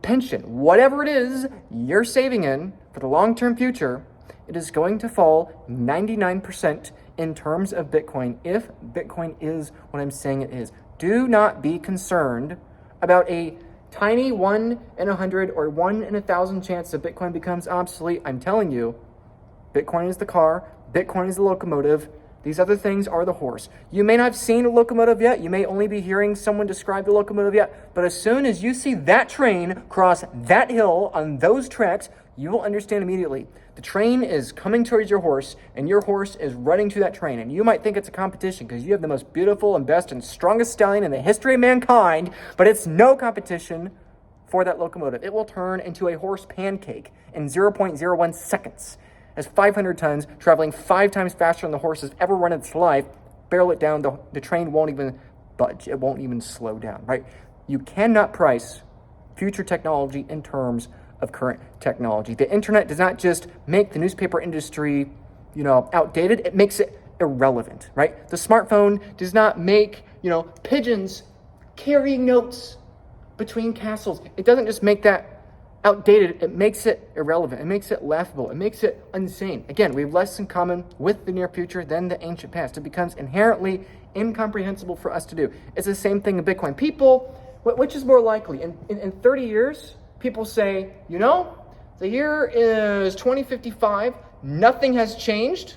pension, whatever it is you're saving in for the long-term future, it is going to fall 99% in terms of Bitcoin if Bitcoin is what I'm saying it is. Do not be concerned about a tiny 1 in 100 or 1 in 1,000 chance that Bitcoin becomes obsolete. I'm telling you, Bitcoin is the car, Bitcoin is the locomotive, these other things are the horse. You may not have seen a locomotive yet, you may only be hearing someone describe the locomotive yet, but as soon as you see that train cross that hill on those tracks, you will understand immediately. The train is coming towards your horse, and your horse is running to that train. And you might think it's a competition because you have the most beautiful and best and strongest stallion in the history of mankind, but it's no competition for that locomotive. It will turn into a horse pancake in 0.01 seconds as 500 tons traveling 5 times faster than the horse has ever run in its life. Barrel it down, the train won't even budge. It won't even slow down, right? You cannot price future technology in terms of current technology. The internet does not just make the newspaper industry, outdated, it makes it irrelevant, right? The smartphone does not make, pigeons carrying notes between castles. It doesn't just make that outdated, it makes it irrelevant, it makes it laughable, it makes it insane. Again, we have less in common with the near future than the ancient past. It becomes inherently incomprehensible for us to do. It's the same thing in Bitcoin. People, which is more likely? In 30 years, people say, the year is 2055, nothing has changed.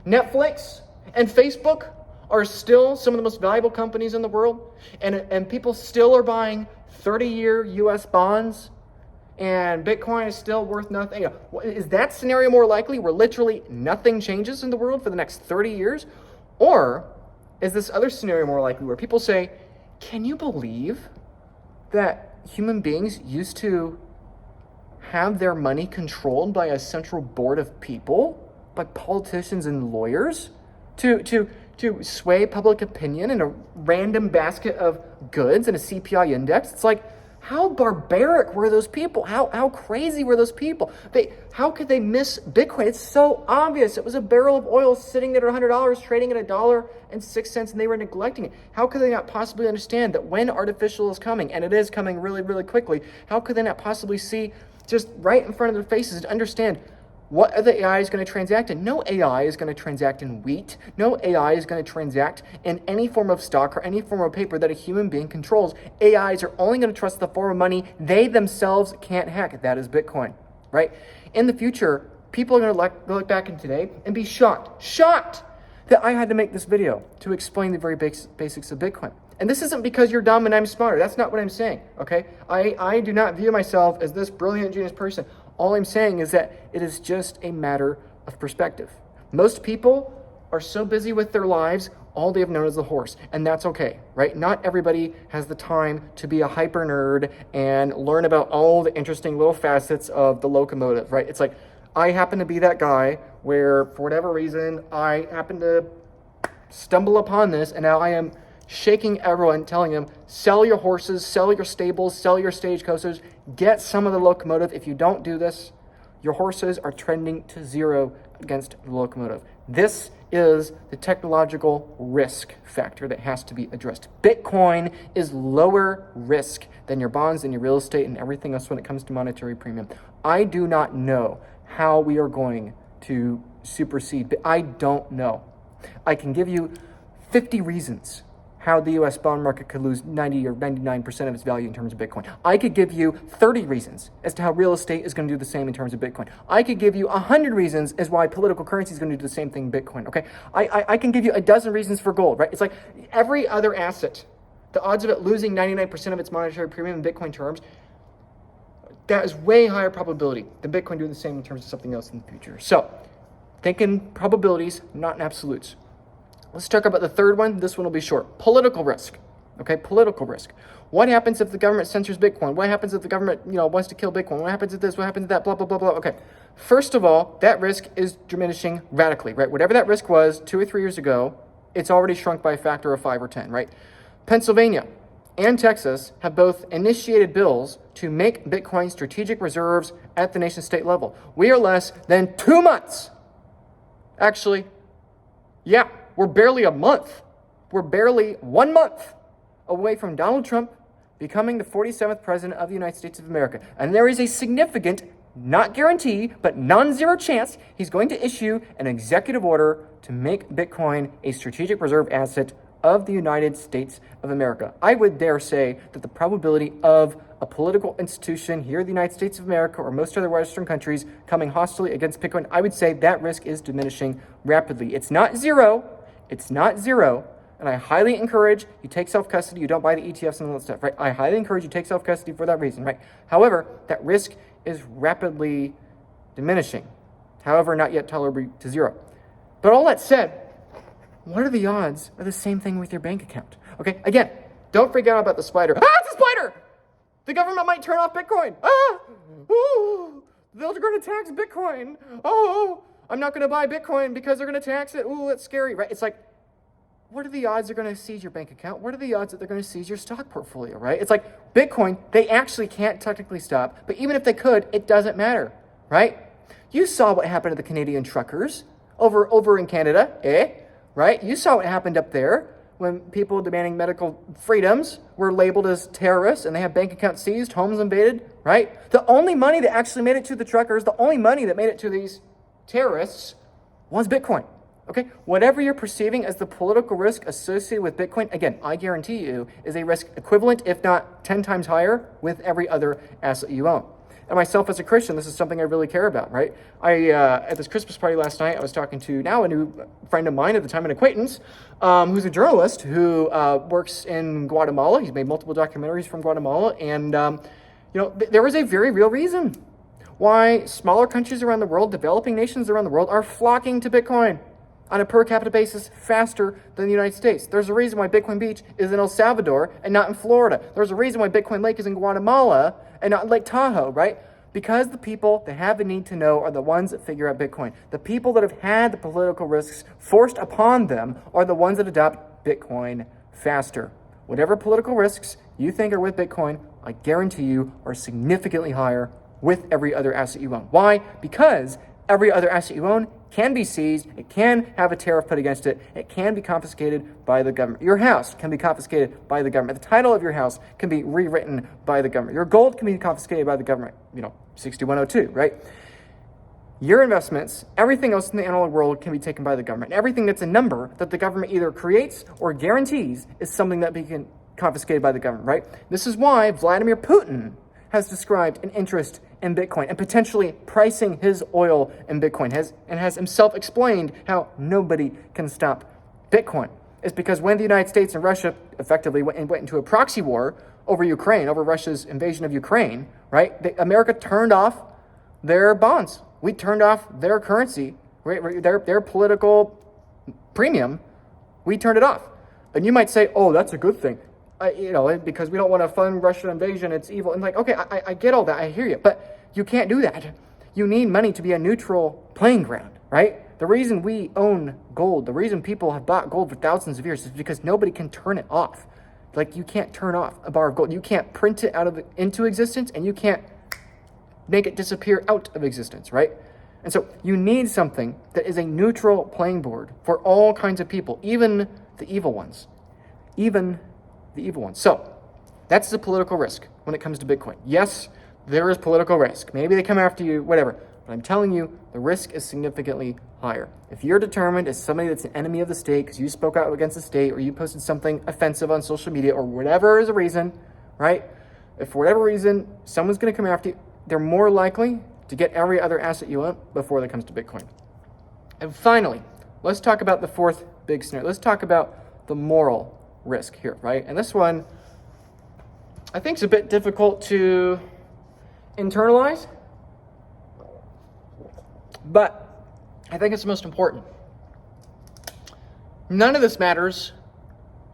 Netflix and Facebook are still some of the most valuable companies in the world, and people still are buying 30-year U.S. bonds, and Bitcoin is still worth nothing. Is that scenario more likely, where literally nothing changes in the world for the next 30 years? Or is this other scenario more likely, where people say, can you believe that human beings used to have their money controlled by a central board of people, by politicians and lawyers, to sway public opinion in a random basket of goods and a CPI index? It's like, how barbaric were those people? How crazy were those people? How could they miss Bitcoin? It's so obvious. It was a barrel of oil sitting there at $100, trading at $1.06, and they were neglecting it. How could they not possibly understand that when artificial is coming, and it is coming really, really quickly, how could they not possibly see just right in front of their faces and understand what are the AI is going to transact in? No AI is going to transact in wheat. No AI is going to transact in any form of stock or any form of paper that a human being controls. AIs are only going to trust the form of money they themselves can't hack. That is Bitcoin, right? In the future, people are going to look back in today and be shocked that I had to make this video to explain the very basics of Bitcoin. And this isn't because you're dumb and I'm smarter. That's not what I'm saying, okay? I do not view myself as this brilliant genius person. All I'm saying is that it is just a matter of perspective. Most people are so busy with their lives, all they have known is the horse, and that's okay, right? Not everybody has the time to be a hyper nerd and learn about all the interesting little facets of the locomotive, right? It's like, I happen to be that guy where, for whatever reason, I happen to stumble upon this, and now I am shaking everyone, telling them, sell your horses, sell your stables, sell your stagecoaches, get some of the locomotive. If you don't do this, your horses are trending to zero against the locomotive. This is the technological risk factor that has to be addressed. Bitcoin is lower risk than your bonds and your real estate and everything else when it comes to monetary premium. I do not know how we are going to supersede, but I don't know. I can give you 50 reasons how the U.S. bond market could lose 90 or 99% of its value in terms of Bitcoin. I could give you 30 reasons as to how real estate is going to do the same in terms of Bitcoin. I could give you 100 reasons as why political currency is going to do the same thing in Bitcoin, okay? I can give you a dozen reasons for gold, right? It's like every other asset, the odds of it losing 99% of its monetary premium in Bitcoin terms, that is way higher probability than Bitcoin doing the same in terms of something else in the future. So, think in probabilities, not in absolutes. Let's talk about the third one. This one will be short. Political risk. Okay, political risk. What happens if the government censors Bitcoin? What happens if the government, wants to kill Bitcoin? What happens if this? What happens if that? Blah, blah, blah, blah. Okay. First of all, that risk is diminishing radically, right? Whatever that risk was 2 or 3 years ago, it's already shrunk by a factor of 5 or 10, right? Pennsylvania and Texas have both initiated bills to make Bitcoin strategic reserves at the nation state level. We are less than 2 months. Actually, yeah. We're barely a month. We're barely 1 month away from Donald Trump becoming the 47th president of the United States of America. And there is a significant, not guarantee, but non-zero chance he's going to issue an executive order to make Bitcoin a strategic reserve asset of the United States of America. I would dare say that the probability of a political institution here in the United States of America or most other Western countries coming hostily against Bitcoin, I would say that risk is diminishing rapidly. It's not zero. It's not zero, and I highly encourage you take self-custody. You don't buy the ETFs and all that stuff, right? I highly encourage you take self-custody for that reason, right? However, that risk is rapidly diminishing. However, not yet tolerably to zero. But all that said, what are the odds of the same thing with your bank account? Okay, again, don't freak out about the spider. Ah, it's a spider! The government might turn off Bitcoin. Ah! Ooh! They're going to tax Bitcoin. Oh! I'm not going to buy Bitcoin because they're going to tax it. Ooh, that's scary, right? It's like, what are the odds they're going to seize your bank account? What are the odds that they're going to seize your stock portfolio, right? It's like Bitcoin, they actually can't technically stop, but even if they could, it doesn't matter, right? You saw what happened to the Canadian truckers over in Canada, right? You saw what happened up there when people demanding medical freedoms were labeled as terrorists and they have bank accounts seized, homes invaded, right? The only money that actually made it to the truckers, the only money that made it to these terrorists was Bitcoin. Okay, whatever you're perceiving as the political risk associated with Bitcoin, again, I guarantee you, is a risk equivalent, if not 10 times higher, with every other asset you own. And myself as a Christian, this is something I really care about, right? At this Christmas party last night, I was talking to now a new friend of mine, at the time an acquaintance, who's a journalist who works in Guatemala. He's made multiple documentaries from Guatemala. And, there is a very real reason why smaller countries around the world, developing nations around the world, are flocking to Bitcoin on a per capita basis faster than the United States. There's a reason why Bitcoin Beach is in El Salvador and not in Florida. There's a reason why Bitcoin Lake is in Guatemala and not in Lake Tahoe, right? Because the people that have a need to know are the ones that figure out Bitcoin. The people that have had the political risks forced upon them are the ones that adopt Bitcoin faster. Whatever political risks you think are with Bitcoin, I guarantee you are significantly higher with every other asset you own. Why? Because every other asset you own can be seized, it can have a tariff put against it, it can be confiscated by the government. Your house can be confiscated by the government. The title of your house can be rewritten by the government. Your gold can be confiscated by the government, 6102, right? Your investments, everything else in the analog world can be taken by the government. Everything that's a number that the government either creates or guarantees is something that can be confiscated by the government, right? This is why Vladimir Putin has described an interest in Bitcoin and potentially pricing his oil in Bitcoin, has himself explained how nobody can stop Bitcoin. It's because when the United States and Russia effectively went into a proxy war over Ukraine, over Russia's invasion of Ukraine, right? America turned off their bonds. We turned off their currency, right? Their political premium. We turned it off. And you might say, oh, that's a good thing. Because we don't want to fund Russian invasion, it's evil. And okay, I get all that, I hear you, but you can't do that. You need money to be a neutral playing ground, right? The reason we own gold, the reason people have bought gold for thousands of years is because nobody can turn it off. You can't turn off a bar of gold. You can't print it into existence, and you can't make it disappear out of existence, right? And so you need something that is a neutral playing board for all kinds of people, even the evil ones. So that's the political risk when it comes to Bitcoin. Yes, there is political risk. Maybe they come after you, whatever. But I'm telling you, the risk is significantly higher. If you're determined as somebody that's an enemy of the state because you spoke out against the state or you posted something offensive on social media or whatever is a reason, right? If for whatever reason someone's going to come after you, they're more likely to get every other asset you own before that comes to Bitcoin. And finally, let's talk about the fourth big scenario. Let's talk about the moral risk here, right? And this one, I think, is a bit difficult to internalize, but I think it's the most important. None of this matters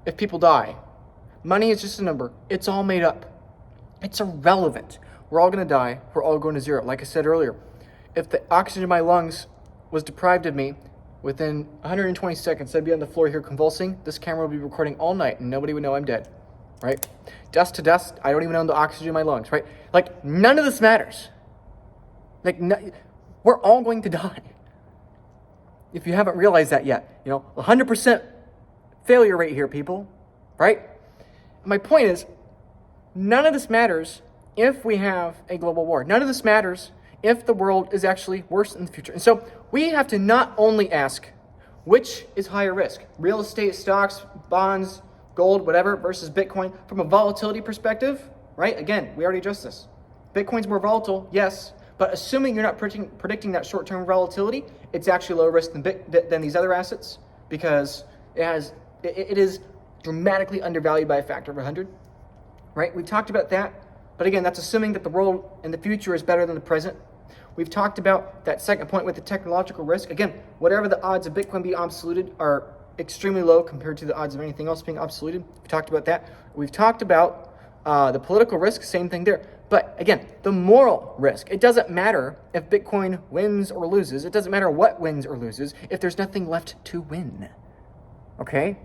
if people die. Money is just a number. It's all made up. It's irrelevant. We're all going to die. We're all going to zero. Like I said earlier, if the oxygen in my lungs was deprived of me, within 120 seconds, I'd be on the floor here convulsing. This camera would be recording all night, and nobody would know I'm dead, right? Dust to dust, I don't even own the oxygen in my lungs, right? None of this matters. We're all going to die. If you haven't realized that yet, 100% failure rate here, people, right? My point is, none of this matters if we have a global war. None of this matters if the world is actually worse in the future. And so we have to not only ask which is higher risk, real estate, stocks, bonds, gold, whatever, versus Bitcoin from a volatility perspective, right? Again, we already addressed this. Bitcoin's more volatile, yes, but assuming you're not predicting that short-term volatility, it's actually lower risk than these other assets because it is dramatically undervalued by a factor of 100, right? We've talked about that, but again, that's assuming that the world in the future is better than the present. We've talked about that second point with the technological risk. Again, whatever the odds of Bitcoin being obsoleted are extremely low compared to the odds of anything else being obsoleted. We've talked about that. We've talked about the political risk, same thing there. But again, the moral risk. It doesn't matter if Bitcoin wins or loses. It doesn't matter what wins or loses if there's nothing left to win. Okay?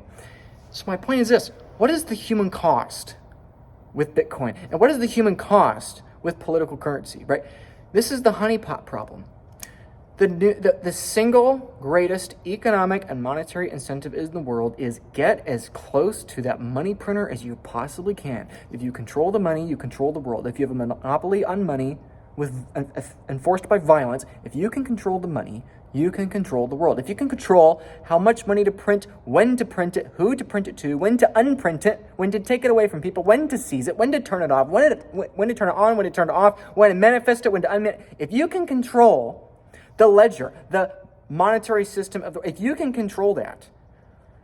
So my point is this. What is the human cost with Bitcoin? And what is the human cost with political currency, right? This is the honeypot problem. The single greatest economic and monetary incentive in the world is get as close to that money printer as you possibly can. If you control the money, you control the world. If you have a monopoly on money, enforced by violence, if you can control the money, you can control the world. If you can control how much money to print, when to print it, who to print it to, when to unprint it, when to take it away from people, when to seize it, when to turn it off, when to turn it on, when to turn it off, when to manifest it, when to unmanifest it. If you can control the ledger, the monetary system if you can control that,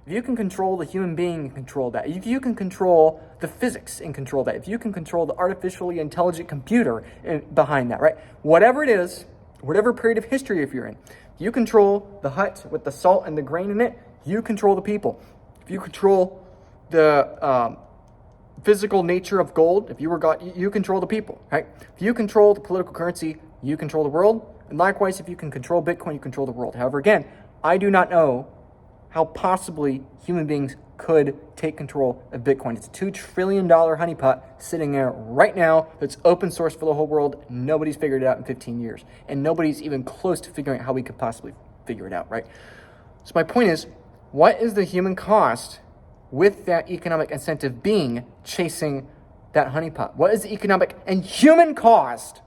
if you can control the human being and control that, if you can control the physics and control that, if you can control the artificially intelligent computer behind that, right? Whatever it is, whatever period of history if you're in, you control the hut with the salt and the grain in it, you control the people. If you control the physical nature of gold, if you were God, you control the people, right? If you control the political currency, you control the world. And likewise, if you can control Bitcoin, you control the world. However, again, I do not know how possibly human beings could take control of Bitcoin. It's a $2 trillion honeypot sitting there right now. It's open source for the whole world. Nobody's figured it out in 15 years. And nobody's even close to figuring out how we could possibly figure it out, right? So my point is, what is the human cost with that economic incentive being chasing that honeypot? What is the economic and human cost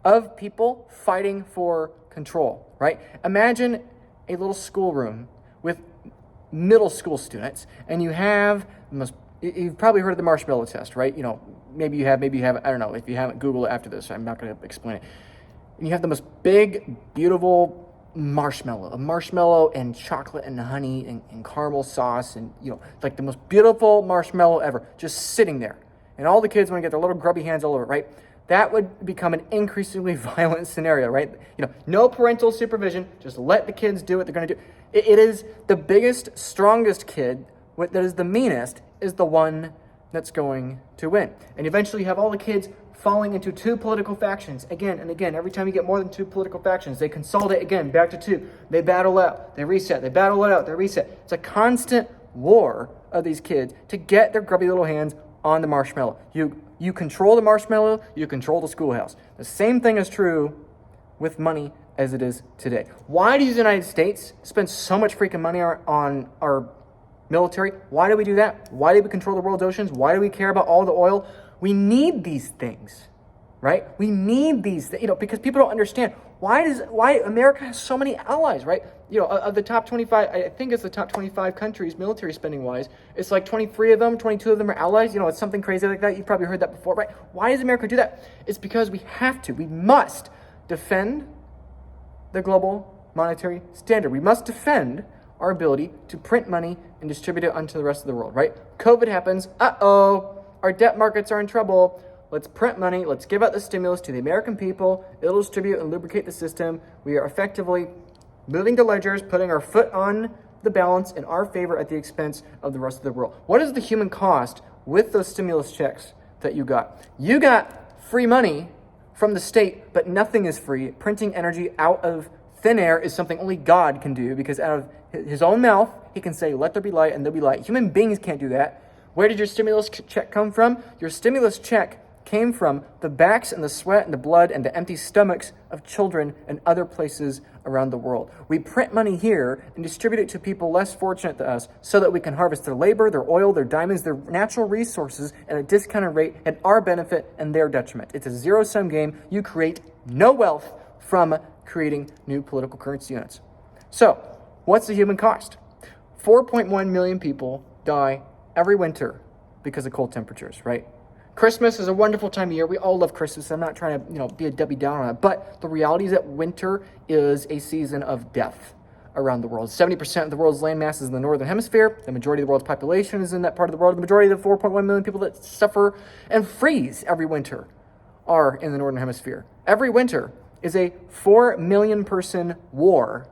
of people fighting for control, right? Imagine a little schoolroom with middle school students, and you have you've probably heard of the marshmallow test, right? You know, maybe you have, maybe you haven't. I don't know. If you haven't, Google it after this. I'm not going to explain it. And you have the most big, beautiful marshmallow, a marshmallow and chocolate and honey and caramel sauce, and like the most beautiful marshmallow ever, just sitting there. And all the kids want to get their little grubby hands all over it, right? That would become an increasingly violent scenario, right? No parental supervision. Just let the kids do what they're going to do. It is the biggest, strongest kid that is the meanest is the one that's going to win. And eventually you have all the kids falling into two political factions again and again. Every time you get more than two political factions, they consolidate again, back to two. They battle out, they reset. They battle it out, they reset. It's a constant war of these kids to get their grubby little hands on the marshmallow. You control the marshmallow, you control the schoolhouse. The same thing is true with money as it is today. Why does the United States spend so much freaking money on our military? Why do we do that? Why do we control the world's oceans? Why do we care about all the oil? We need these right? We need these, because people don't understand why America has so many allies, right? Of the top 25, I think it's the top 25 countries military spending wise, it's like 23 of them, 22 of them are allies. It's something crazy like that. You've probably heard that before, right? Why does America do that? It's because we must defend the global monetary standard. We must defend our ability to print money and distribute it onto the rest of the world, right? COVID happens. Our debt markets are in trouble. Let's print money. Let's give out the stimulus to the American people. It'll distribute and lubricate the system. We are effectively moving the ledgers, putting our foot on the balance in our favor at the expense of the rest of the world. What is the human cost with those stimulus checks that you got? You got free money from the state, but nothing is free. Printing energy out of thin air is something only God can do, because out of his own mouth, he can say, let there be light, and there'll be light. Human beings can't do that. Where did your stimulus check come from? Your stimulus check came from the backs and the sweat and the blood and the empty stomachs of children and other places around the world. We print money here and distribute it to people less fortunate than us so that we can harvest their labor, their oil, their diamonds, their natural resources at a discounted rate at our benefit and their detriment. It's a zero-sum game. You create no wealth from creating new political currency units. So, what's the human cost? 4.1 million people die every winter because of cold temperatures, right? Christmas is a wonderful time of year. We all love Christmas. I'm not trying to, be a Debbie Downer on it. But the reality is that winter is a season of death around the world. 70% of the world's landmass is in the northern hemisphere. The majority of the world's population is in that part of the world. The majority of the 4.1 million people that suffer and freeze every winter are in the northern hemisphere. Every winter is a 4 million person war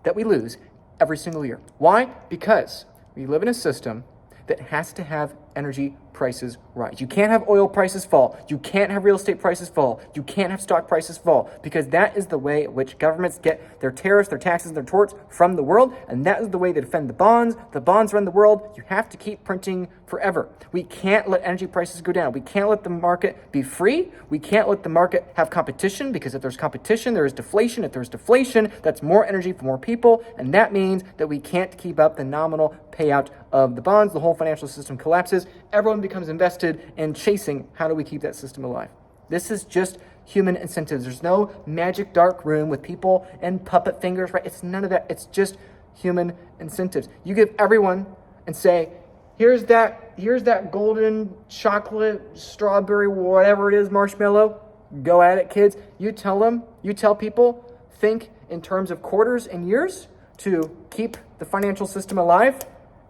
that we lose every single year. Why? Because we live in a system that has to have energy prices rise. You can't have oil prices fall. You can't have real estate prices fall. You can't have stock prices fall, because that is the way in which governments get their tariffs, their taxes, their torts from the world, and that is the way they defend the bonds. The bonds run the world. You have to keep printing forever. We can't let energy prices go down. We can't let the market be free. We can't let the market have competition, because if there's competition, there is deflation. If there's deflation, that's more energy for more people, and that means that we can't keep up the nominal payout of the bonds. The whole financial system collapses. Everyone becomes invested in chasing how do we keep that system alive. This is just human incentives. There's no magic dark room with people and puppet fingers, right? It's none of that. It's just human incentives. You give everyone and say, here's that golden chocolate, strawberry, whatever it is, marshmallow. Go at it, kids. You tell people, think in terms of quarters and years to keep the financial system alive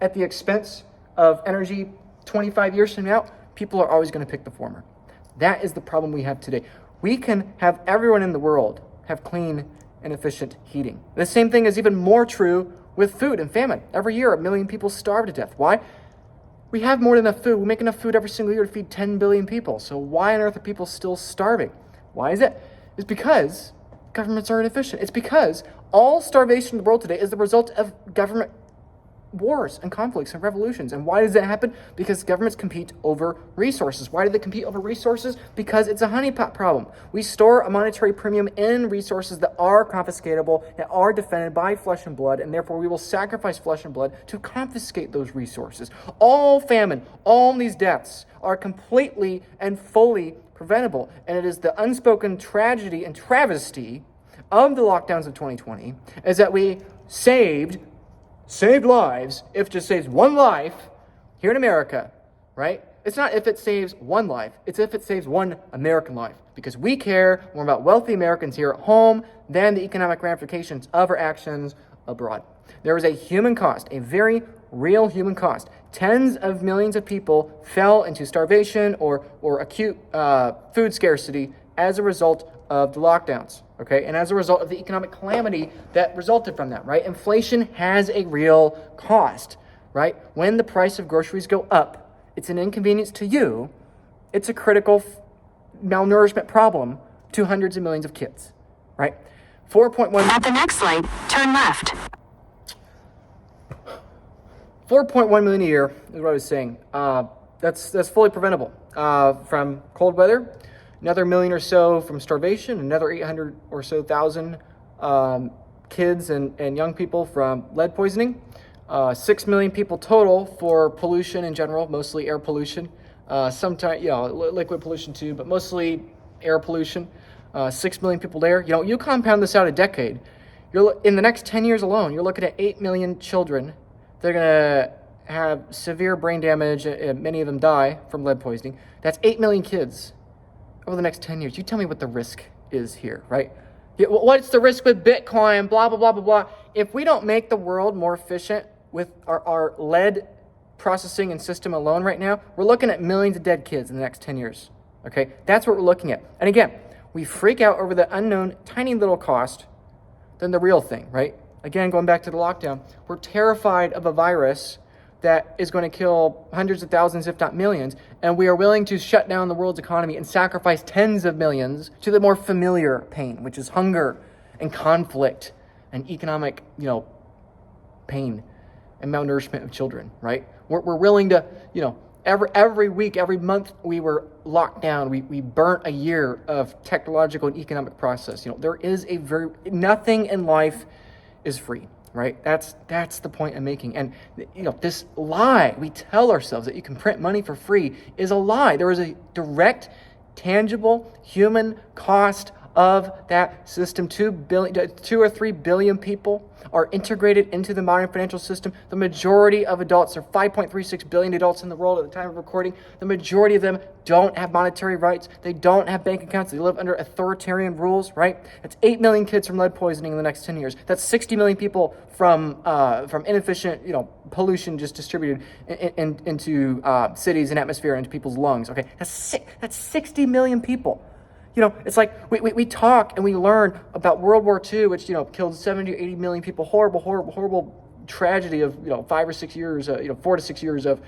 at the expense of energy 25 years from now. People are always going to pick the former. That is the problem we have today. We can have everyone in the world have clean and efficient heating. The same thing is even more true with food and famine. Every year, 1 million people starve to death. Why? We have more than enough food. We make enough food every single year to feed 10 billion people. So why on earth are people still starving? Why is it? It's because governments are inefficient. It's because all starvation in the world today is the result of government wars and conflicts and revolutions. And why does that happen? Because governments compete over resources. Why do they compete over resources? Because it's a honeypot problem. We store a monetary premium in resources that are confiscatable, that are defended by flesh and blood, and therefore we will sacrifice flesh and blood to confiscate those resources. All famine, all these deaths are completely and fully preventable. And it is the unspoken tragedy and travesty of the lockdowns of 2020 is that we saved lives. If it just saves one life here in America, right? It's not if it saves one life, it's if it saves one American life, because we care more about wealthy Americans here at home than the economic ramifications of our actions abroad. There is a human cost, a very real human cost. Tens of millions of people fell into starvation or acute food scarcity as a result of the lockdowns. Okay, and as a result of the economic calamity that resulted from that, right? Inflation has a real cost, right? When the price of groceries go up, it's an inconvenience to you. It's a critical malnourishment problem to hundreds of millions of kids, right? 4.1... At the next light, turn left. 4.1 million a year is what I was saying. That's fully preventable from cold weather. Another million or so from starvation, another 800 or so thousand kids and young people from lead poisoning, 6 million people total for pollution in general, mostly air pollution, sometimes, liquid pollution too, but mostly air pollution, 6 million people there. You compound this out a decade, in the next 10 years alone, you're looking at 8 million children. They're going to have severe brain damage, and many of them die from lead poisoning. That's 8 million kids over the next 10 years. You tell me what the risk is here, right? What's the risk with Bitcoin, blah, blah, blah, blah, blah. If we don't make the world more efficient with our lead processing and system alone right now, we're looking at millions of dead kids in the next 10 years, okay? That's what we're looking at. And again, we freak out over the unknown, tiny little cost than the real thing, right? Again, going back to the lockdown, we're terrified of a virus that is going to kill hundreds of thousands, if not millions, and we are willing to shut down the world's economy and sacrifice tens of millions to the more familiar pain, which is hunger and conflict and economic, pain and malnourishment of children, right? We're willing to, every week, every month we were locked down. We burnt a year of technological and economic process. There is nothing in life is free. Right? That's the point I'm making. And, this lie we tell ourselves that you can print money for free is a lie. There is a direct, tangible human cost of that system. 2 or 3 billion people are integrated into the modern financial system. The majority of adults, there are 5.36 billion adults in the world at the time of recording. The majority of them don't have monetary rights. They don't have bank accounts. They live under authoritarian rules, right? That's 8 million kids from lead poisoning in the next 10 years. That's 60 million people from inefficient, pollution just distributed into cities and atmosphere, into people's lungs. Okay, that's 60 million people. It's like we talk and we learn about World War II, which, killed 70 or 80 million people. Horrible tragedy of, 5 or 6 years, 4 to 6 years of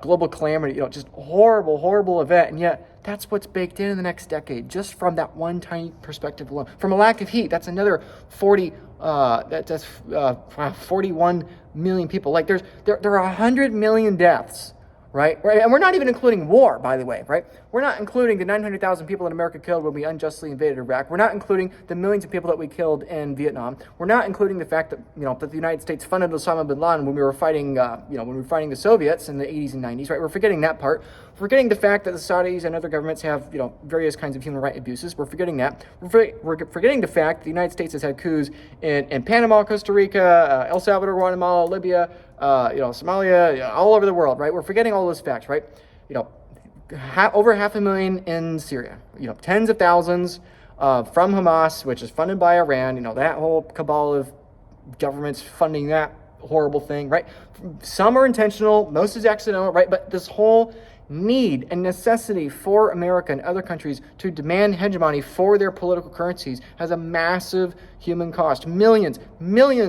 global calamity, just horrible event. And yet that's what's baked in the next decade, just from that one tiny perspective alone. From a lack of heat, that's another 41 million people. Like there are 100 million deaths right? And we're not even including war, by the way, right? We're not including the 900,000 people in America killed when we unjustly invaded Iraq. We're not including the millions of people that we killed in Vietnam. We're not including the fact that, that the United States funded Osama bin Laden when we were fighting, when we were fighting the Soviets in the 80s and 90s, right? We're forgetting that part. We're forgetting the fact that the Saudis and other governments have, various kinds of human rights abuses. We're forgetting that. We're forgetting the fact that the United States has had coups in Panama, Costa Rica, El Salvador, Guatemala, Libya, Somalia, all over the world, right? We're forgetting all those facts, right? Over 500,000 in Syria, tens of thousands from Hamas, which is funded by Iran, that whole cabal of governments funding that horrible thing, right? Some are intentional, most is accidental, right? But this whole need and necessity for America and other countries to demand hegemony for their political currencies has a massive human cost. Millions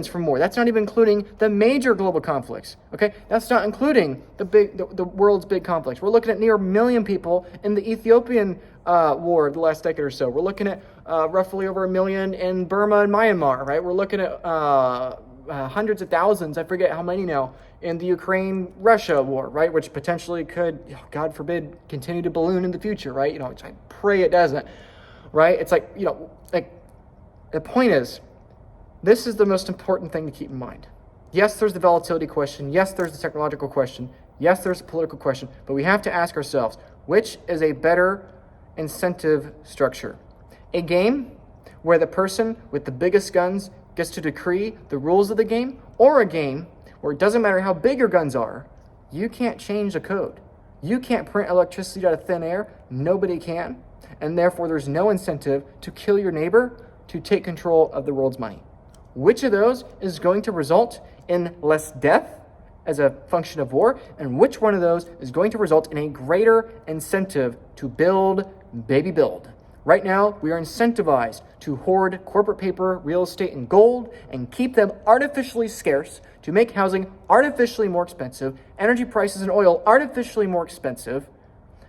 from war. That's not even including the major global conflicts. Okay, that's not including the world's big conflicts. We're looking at near 1 million people in the Ethiopian war the last decade or so. We're looking at roughly over 1 million in Burma and Myanmar. Right, we're looking at hundreds of thousands, I forget how many now, in the Ukraine-Russia war, right, which potentially could, God forbid, continue to balloon in the future, right, which I pray it doesn't, right? It's like, the point is, this is the most important thing to keep in mind. Yes, there's the volatility question. Yes, there's the technological question. Yes, there's the political question. But we have to ask ourselves, which is a better incentive structure? A game where the person with the biggest guns gets to decree the rules of the game, or a game where it doesn't matter how big your guns are, you can't change the code. You can't print electricity out of thin air. Nobody can. And therefore, there's no incentive to kill your neighbor to take control of the world's money. Which of those is going to result in less death as a function of war? And which one of those is going to result in a greater incentive to build, baby, build? Right now, we are incentivized to hoard corporate paper, real estate, and gold and keep them artificially scarce to make housing artificially more expensive, energy prices and oil artificially more expensive,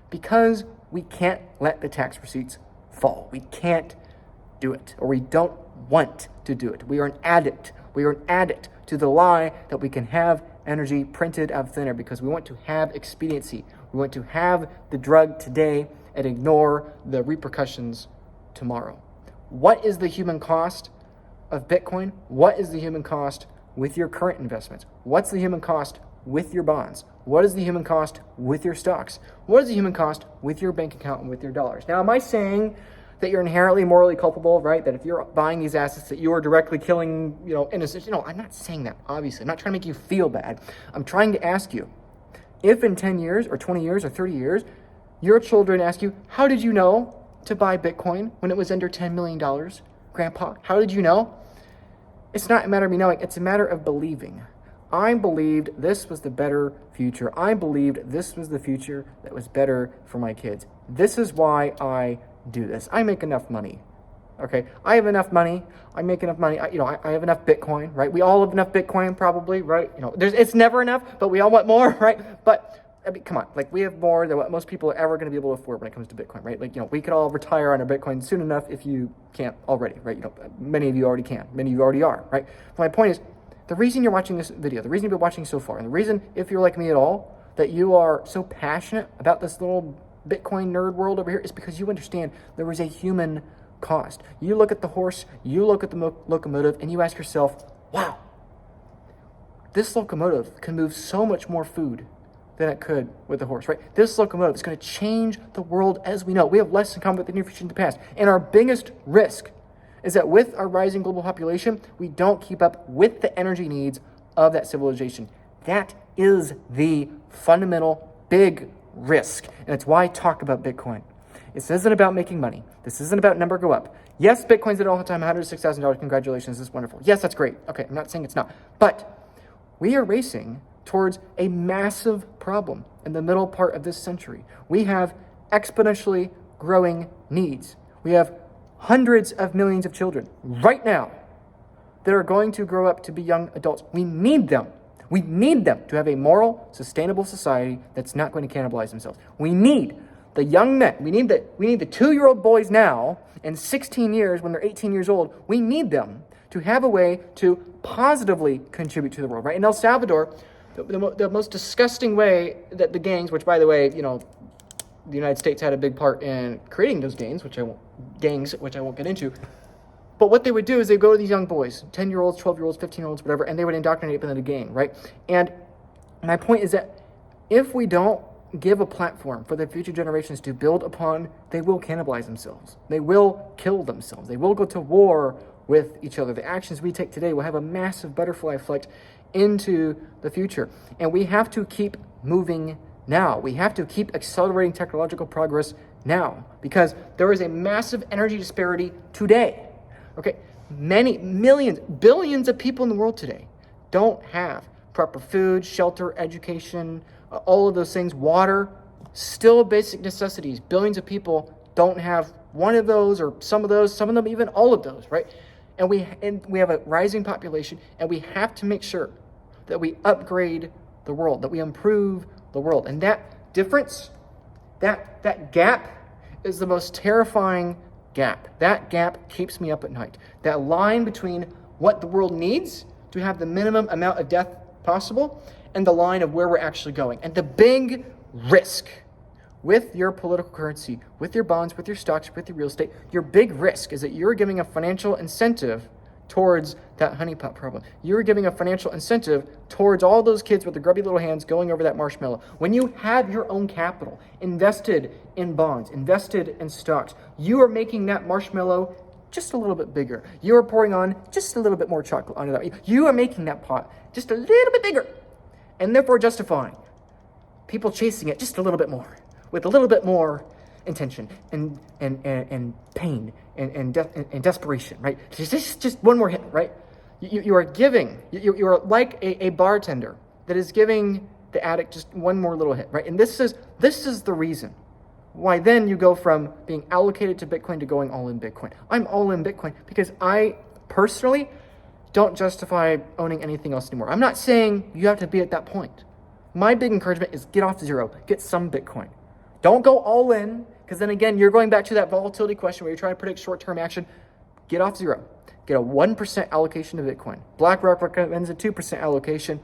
because we can't let the tax receipts fall. We can't do it, or we don't want to do it. We are an addict. We are an addict to the lie that we can have energy printed out of thin air because we want to have expediency. We want to have the drug today and ignore the repercussions tomorrow. What is the human cost of Bitcoin? What is the human cost with your current investments? What's the human cost with your bonds? What is the human cost with your stocks? What is the human cost with your bank account and with your dollars? Now, am I saying that you're inherently morally culpable, right? That if you're buying these assets that you are directly killing, innocent? I'm not saying that, obviously. I'm not trying to make you feel bad. I'm trying to ask you, if in 10 years or 20 years or 30 years, your children ask you, how did you know to buy Bitcoin when it was under $10 million? Grandpa, how did you know? It's not a matter of me knowing. It's a matter of believing. I believed this was the better future. I believed this was the future that was better for my kids. This is why I do this. I make enough money. Okay, I have enough money. I make enough money. I have enough Bitcoin, right? We all have enough Bitcoin, probably, right? It's never enough, but we all want more, right? But I mean, come on, we have more than what most people are ever going to be able to afford when it comes to Bitcoin, right? We could all retire on our Bitcoin soon enough if you can't already, right? Many of you already can. Many of you already are, right? But my point is, the reason you're watching this video, the reason you've been watching so far, and the reason, if you're like me at all, that you are so passionate about this little Bitcoin nerd world over here is because you understand there is a human cost. You look at the horse, you look at the locomotive, and you ask yourself, wow, this locomotive can move so much more food than it could with a horse, right? This locomotive is going to change the world as we know. We have less in common with the near future and the past. And our biggest risk is that with our rising global population, we don't keep up with the energy needs of that civilization. That is the fundamental big risk. And it's why I talk about Bitcoin. This isn't about making money. This isn't about number go up. Yes, Bitcoin's at all-time $106,000. Congratulations, this is wonderful. Yes, that's great. Okay, I'm not saying it's not. But we are racing towards a massive problem in the middle part of this century. We have exponentially growing needs. We have hundreds of millions of children right now that are going to grow up to be young adults. We need them. We need them to have a moral, sustainable society that's not going to cannibalize themselves. We need the young men. We need the 2-year-old boys now, in 16 years when they're 18 years old. We need them to have a way to positively contribute to the world, right? In El Salvador, the most disgusting way that the gangs, which by the way, the United States had a big part in creating those gangs, which I won't get into. But what they would do is they go to these young boys, 10-year-olds, 12-year-olds, 15-year-olds, whatever, and they would indoctrinate them into the gang, right? And my point is that if we don't give a platform for the future generations to build upon, they will cannibalize themselves. They will kill themselves. They will go to war with each other. The actions we take today will have a massive butterfly effect into the future. And we have to keep moving now. We have to keep accelerating technological progress now, because there is a massive energy disparity today. Okay, many millions, billions of people in the world today don't have proper food, shelter, education, all of those things, water, still basic necessities. Billions of people don't have one of those or some of them even all of those, right? And we have a rising population, and we have to make sure that we upgrade the world, that we improve the world. And that difference, that gap is the most terrifying gap. That gap keeps me up at night. That line between what the world needs to have the minimum amount of death possible and the line of where we're actually going. And the big risk with your political currency, with your bonds, with your stocks, with your real estate, your big risk is that you're giving a financial incentive towards that honeypot problem. You're giving a financial incentive towards all those kids with the grubby little hands going over that marshmallow. When you have your own capital invested in bonds, invested in stocks, you are making that marshmallow just a little bit bigger. You are pouring on just a little bit more chocolate onto that. You are making that pot just a little bit bigger, and therefore justifying people chasing it just a little bit more, with a little bit more intention and pain and desperation, right? Just one more hit, right? You are giving, you are like a bartender that is giving the addict just one more little hit, right? And this is the reason why then you go from being allocated to Bitcoin to going all in Bitcoin. I'm all in Bitcoin because I personally don't justify owning anything else anymore. I'm not saying you have to be at that point. My big encouragement is get off zero, get some Bitcoin. Don't go all in, because then again, you're going back to that volatility question where you're trying to predict short-term action. Get off zero. Get a 1% allocation to Bitcoin. BlackRock recommends a 2% allocation.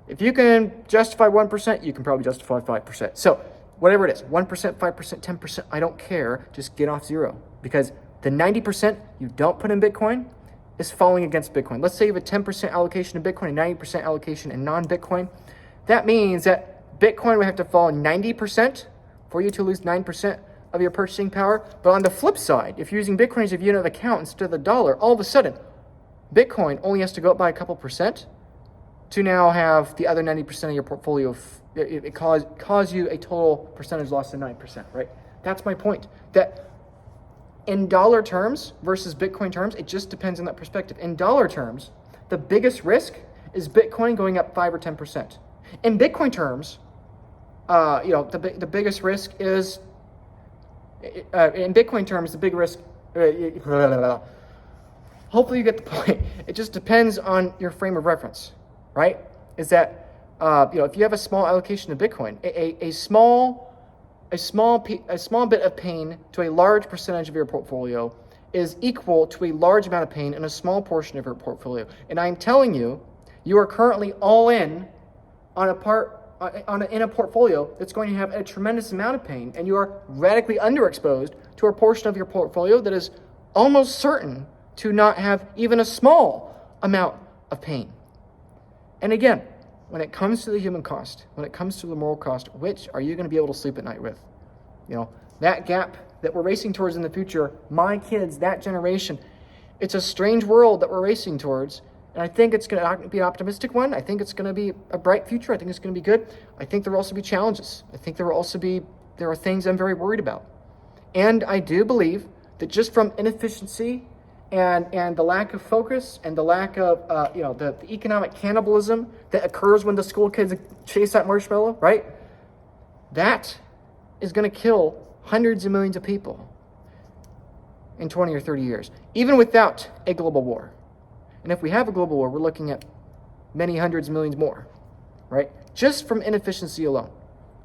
If you can justify 1%, you can probably justify 5%. So whatever it is, 1%, 5%, 10%, I don't care. Just get off zero, because the 90% you don't put in Bitcoin is falling against Bitcoin. Let's say you have a 10% allocation to Bitcoin and 90% allocation in non-Bitcoin. That means that Bitcoin would have to fall 90% for you to lose 9% of your purchasing power. But on the flip side, if you're using Bitcoin as a unit of account instead of the dollar, all of a sudden, Bitcoin only has to go up by a couple percent to now have the other 90% of your portfolio. It cause you a total percentage loss of 9%, right? That's my point. That in dollar terms versus Bitcoin terms, it just depends on that perspective. In dollar terms, the biggest risk is Bitcoin going up 5 or 10%. In Bitcoin terms, the biggest risk is, in Bitcoin terms, the big risk, hopefully you get the point. It just depends on your frame of reference, right? Is that, if you have a small allocation of Bitcoin, a small bit of pain to a large percentage of your portfolio is equal to a large amount of pain in a small portion of your portfolio. And I'm telling you, you are currently all in on in a portfolio that's going to have a tremendous amount of pain, and you are radically underexposed to a portion of your portfolio that is almost certain to not have even a small amount of pain. And again, when it comes to the human cost, when it comes to the moral cost, which are you going to be able to sleep at night with? That gap that we're racing towards in the future, my kids, that generation, it's a strange world that we're racing towards. And I think it's going to be an optimistic one. I think it's going to be a bright future. I think it's going to be good. I think there will also be challenges. I think there are things I'm very worried about. And I do believe that just from inefficiency and the lack of focus and the lack of, the economic cannibalism that occurs when the school kids chase that marshmallow, right? That is going to kill hundreds of millions of people in 20 or 30 years, even without a global war. And if we have a global war, we're looking at many hundreds of millions more, right? Just from inefficiency alone,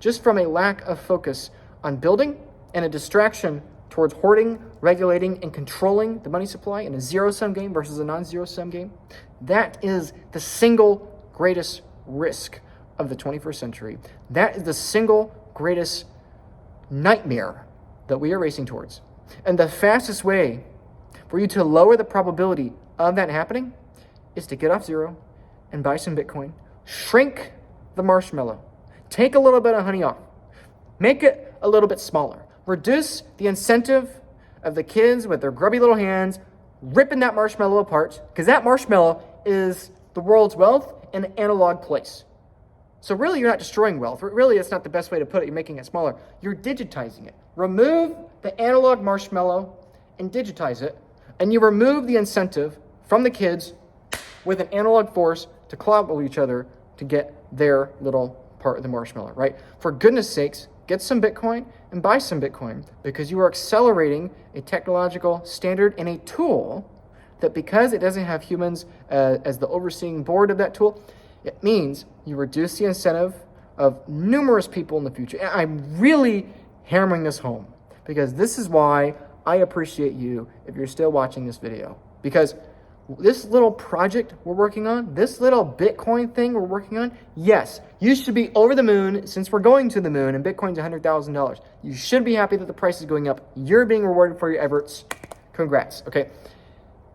just from a lack of focus on building and a distraction towards hoarding, regulating, and controlling the money supply in a zero-sum game versus a non-zero-sum game. That is the single greatest risk of the 21st century. That is the single greatest nightmare that we are racing towards. And the fastest way for you to lower the probability of that happening is to get off zero and buy some Bitcoin, shrink the marshmallow, take a little bit of honey off, make it a little bit smaller, reduce the incentive of the kids with their grubby little hands ripping that marshmallow apart, because that marshmallow is the world's wealth in an analog place. So really, you're not destroying wealth. Really, it's not the best way to put it. You're making it smaller. You're digitizing it. Remove the analog marshmallow and digitize it, and you remove the incentive from the kids with an analog force to clobber each other to get their little part of the marshmallow, right? For goodness sakes, get some Bitcoin and buy some Bitcoin, because you are accelerating a technological standard and a tool that, because it doesn't have humans as the overseeing board of that tool, it means you reduce the incentive of numerous people in the future. And I'm really hammering this home, because this is why I appreciate you if you're still watching this video. Because this little project we're working on, this little Bitcoin thing we're working on, yes, you should be over the moon, since we're going to the moon and Bitcoin's $100,000. You should be happy that the price is going up. You're being rewarded for your efforts. Congrats, okay?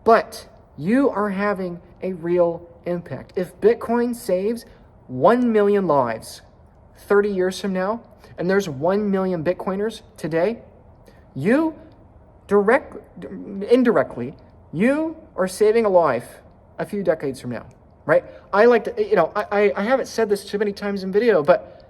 But you are having a real impact. If Bitcoin saves 1 million lives 30 years from now, and there's 1 million Bitcoiners today, you indirectly, you are saving a life a few decades from now, right? I like to, I haven't said this too many times in video, but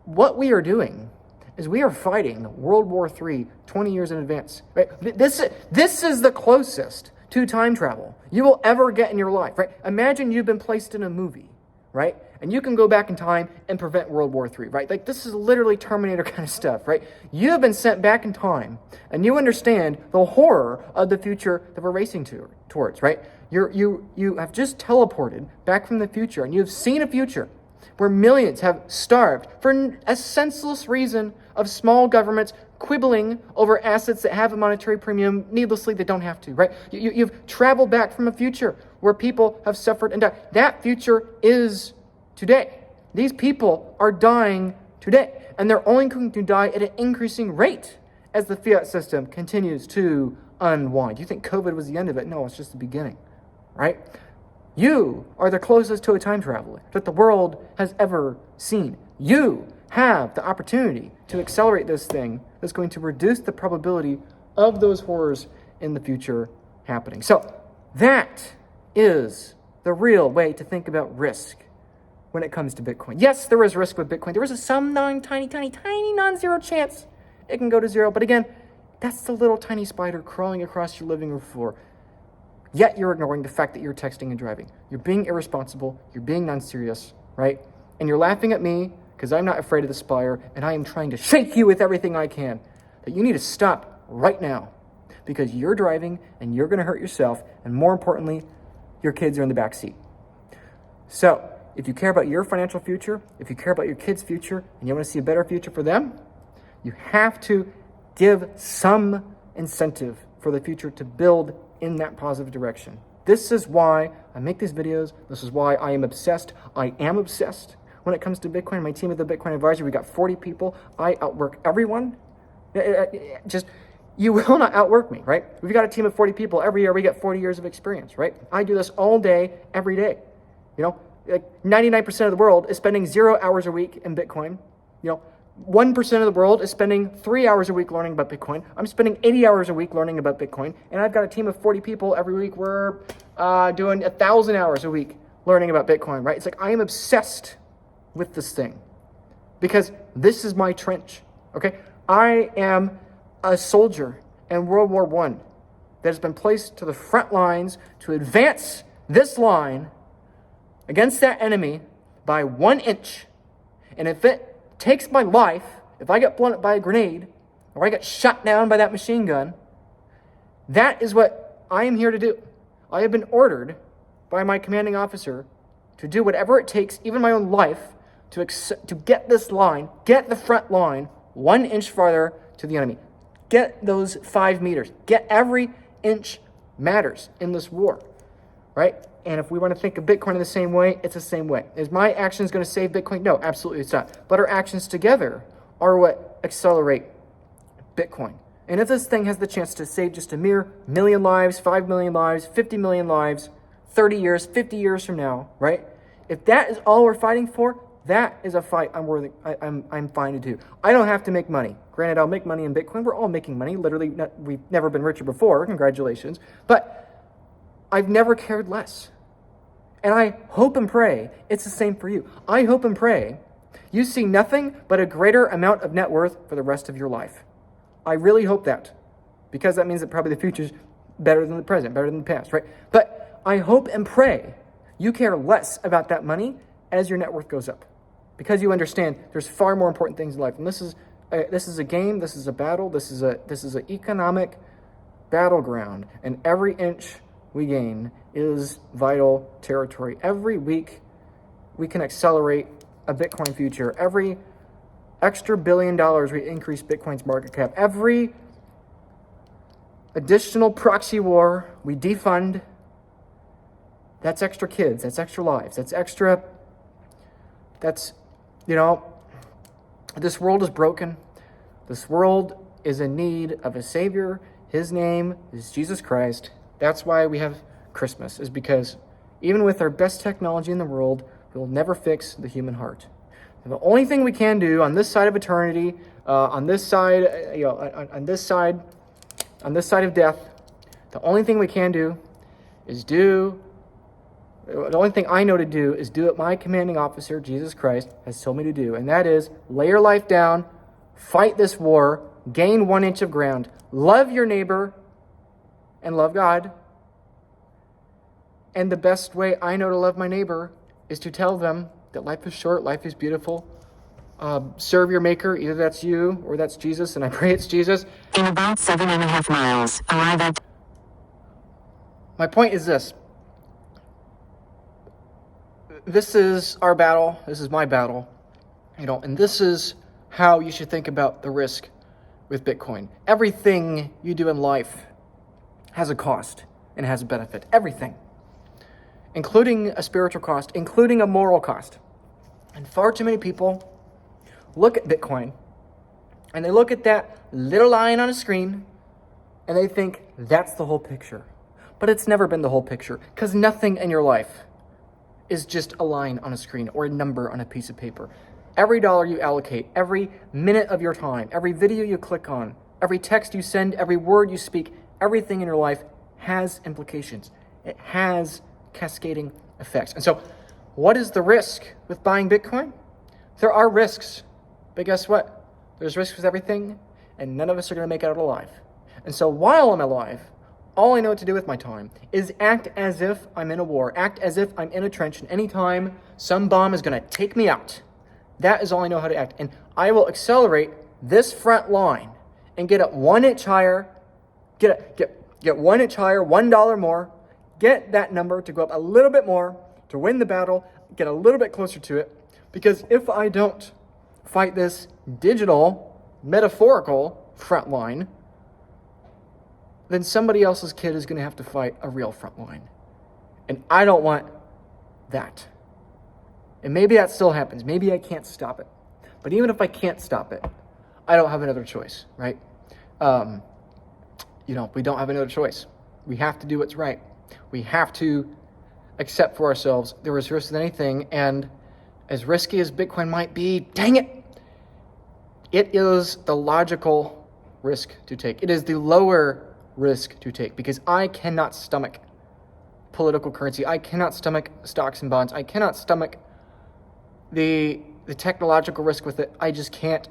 what we are doing is we are fighting World War III 20 years in advance, right? This is the closest to time travel you will ever get in your life, right? Imagine you've been placed in a movie, right? And you can go back in time and prevent World War III, right? Like, this is literally Terminator kind of stuff, right? You have been sent back in time, and you understand the horror of the future that we're racing towards, right? You have just teleported back from the future, and you have seen a future where millions have starved for a senseless reason of small governments quibbling over assets that have a monetary premium needlessly that don't have to, right? You've traveled back from a future where people have suffered and died. That future is today. These people are dying today, and they're only going to die at an increasing rate as the fiat system continues to unwind. You think COVID was the end of it? No, it's just the beginning, right? You are the closest to a time traveler that the world has ever seen. You have the opportunity to accelerate this thing that's going to reduce the probability of those horrors in the future happening. So that is the real way to think about risk when it comes to Bitcoin. Yes, there is risk with Bitcoin. There is some tiny non-zero chance it can go to zero. But again, that's the little tiny spider crawling across your living room floor. Yet you're ignoring the fact that you're texting and driving. You're being irresponsible. You're being non-serious, right? And you're laughing at me because I'm not afraid of the spire, and I am trying to shake you with everything I can. That you need to stop right now, because you're driving and you're going to hurt yourself, and more importantly, your kids are in the back seat. So if you care about your financial future, if you care about your kids' future, and you want to see a better future for them, you have to give some incentive for the future to build in that positive direction. This is why I make these videos. This is why I am obsessed. I am obsessed when it comes to Bitcoin. My team at the Bitcoin Advisory, we got 40 people. I outwork everyone. You will not outwork me, right? We've got a team of 40 people. Every year we get 40 years of experience, right? I do this all day, every day. Like 99% of the world is spending 0 hours a week in Bitcoin. 1% of the world is spending 3 hours a week learning about Bitcoin. I'm spending 80 hours a week learning about Bitcoin. And I've got a team of 40 people every week. We're doing 1,000 hours a week learning about Bitcoin, right? It's like I am obsessed with this thing because this is my trench, okay? I am a soldier in World War I that has been placed to the front lines to advance this line against that enemy by 1 inch. And if it takes my life, if I get blown up by a grenade or I get shot down by that machine gun, that is what I am here to do. I have been ordered by my commanding officer to do whatever it takes, even my own life, to get this line, get the front line 1 inch farther to the enemy. Get those 5 meters. Get every inch matters in this war. right? And if we want to think of Bitcoin in the same way, it's the same way. Is my actions going to save Bitcoin? No, absolutely it's not. But our actions together are what accelerate Bitcoin. And if this thing has the chance to save just a mere million lives, 5 million lives, 50 million lives, 30 years, 50 years from now, right? If that is all we're fighting for, that is a fight I'm fine to do. I don't have to make money. Granted, I'll make money in Bitcoin. We're all making money. Literally, we've never been richer before. Congratulations. But I've never cared less. And I hope and pray it's the same for you. I hope and pray you see nothing but a greater amount of net worth for the rest of your life. I really hope that, because that means that probably the future's better than the present, better than the past, right? But I hope and pray you care less about that money as your net worth goes up, because you understand there's far more important things in life. And this is a game, this is a battle, this is an economic battleground, and every inch we gain is vital territory. Every week we can accelerate a Bitcoin future. Every extra $1 billion we increase Bitcoin's market cap. Every additional proxy war we defund, that's extra kids, that's extra lives, this world is broken. This world is in need of a savior. His name is Jesus Christ. That's why we have Christmas, is because even with our best technology in the world, we'll never fix the human heart. And the only thing we can do on this side of eternity, on this side of death, the only thing we can do is the only thing I know to do is do what my commanding officer, Jesus Christ, has told me to do. And that is lay your life down, fight this war, gain 1 inch of ground, love your neighbor, and love God. And the best way I know to love my neighbor is to tell them that life is short, life is beautiful. Serve your maker, either that's you or that's Jesus, and I pray it's Jesus. In about 7.5 miles, arrive at... My point is this. This is our battle. This is my battle. And this is how you should think about the risk with Bitcoin. Everything you do in life has a cost and has a benefit. Everything. Including a spiritual cost, including a moral cost. And far too many people look at Bitcoin and they look at that little line on a screen and they think that's the whole picture. But it's never been the whole picture, because nothing in your life is just a line on a screen or a number on a piece of paper. Every dollar you allocate, every minute of your time, every video you click on, every text you send, every word you speak, everything in your life has implications. It has cascading effects. And so what is the risk with buying Bitcoin? There are risks, but guess what? There's risks with everything, and none of us are going to make it out alive. And so while I'm alive, all I know what to do with my time is act as if I'm in a war, act as if I'm in a trench, and anytime some bomb is going to take me out, that is all I know how to act. And I will accelerate this front line and get it 1 inch higher, get 1 inch higher, $1 more, get that number to go up a little bit more, to win the battle, get a little bit closer to it. Because if I don't fight this digital, metaphorical front line, then somebody else's kid is going to have to fight a real front line. And I don't want that. And maybe that still happens. Maybe I can't stop it. But even if I can't stop it, I don't have another choice, right? We don't have another choice. We have to do what's right. We have to accept for ourselves there is risk with anything. And as risky as Bitcoin might be, dang it, it is the logical risk to take. It is the lower risk to take, because I cannot stomach political currency. I cannot stomach stocks and bonds. I cannot stomach the technological risk with it. I just can't.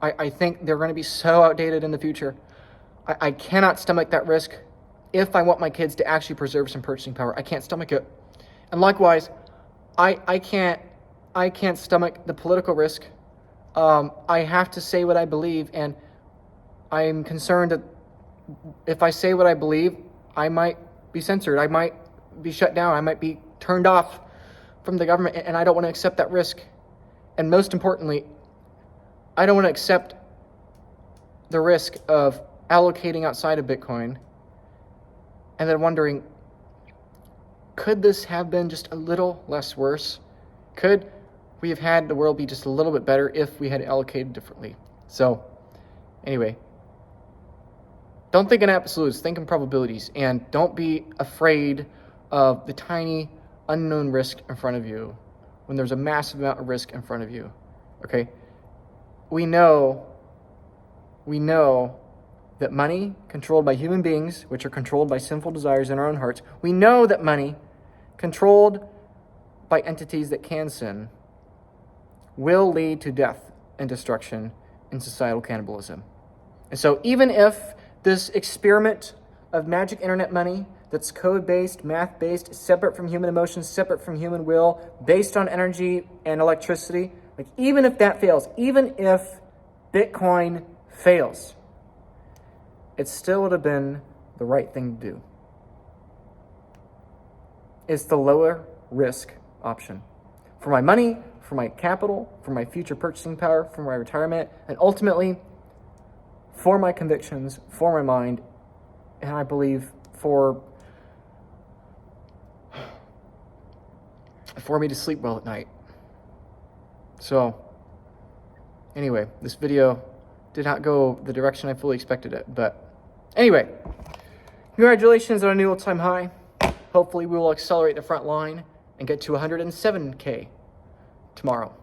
I think they're going to be so outdated in the future. I cannot stomach that risk if I want my kids to actually preserve some purchasing power. I can't stomach it. And likewise, I can't stomach the political risk. I have to say what I believe, and I'm concerned that if I say what I believe, I might be censored. I might be shut down. I might be turned off from the government, and I don't want to accept that risk. And most importantly, I don't want to accept the risk of allocating outside of Bitcoin and then wondering, Could this have been just a little less worse? Could we have had the world be just a little bit better if we had allocated differently? So, anyway, don't think in absolutes, think in probabilities, and don't be afraid of the tiny unknown risk in front of you when there's a massive amount of risk in front of you, okay? We know that money controlled by human beings, which are controlled by sinful desires in our own hearts, we know that money controlled by entities that can sin will lead to death and destruction and societal cannibalism. And so even if this experiment of magic internet money that's code-based, math-based, separate from human emotions, separate from human will, based on energy and electricity, like even if that fails, even if Bitcoin fails, it still would have been the right thing to do. It's the lower risk option. For my money, for my capital, for my future purchasing power, for my retirement, and ultimately for my convictions, for my mind, and I believe for me to sleep well at night. So, anyway, this video did not go the direction I fully expected it, but anyway, congratulations on a new all-time high. Hopefully we will accelerate the front line and get to 107K tomorrow.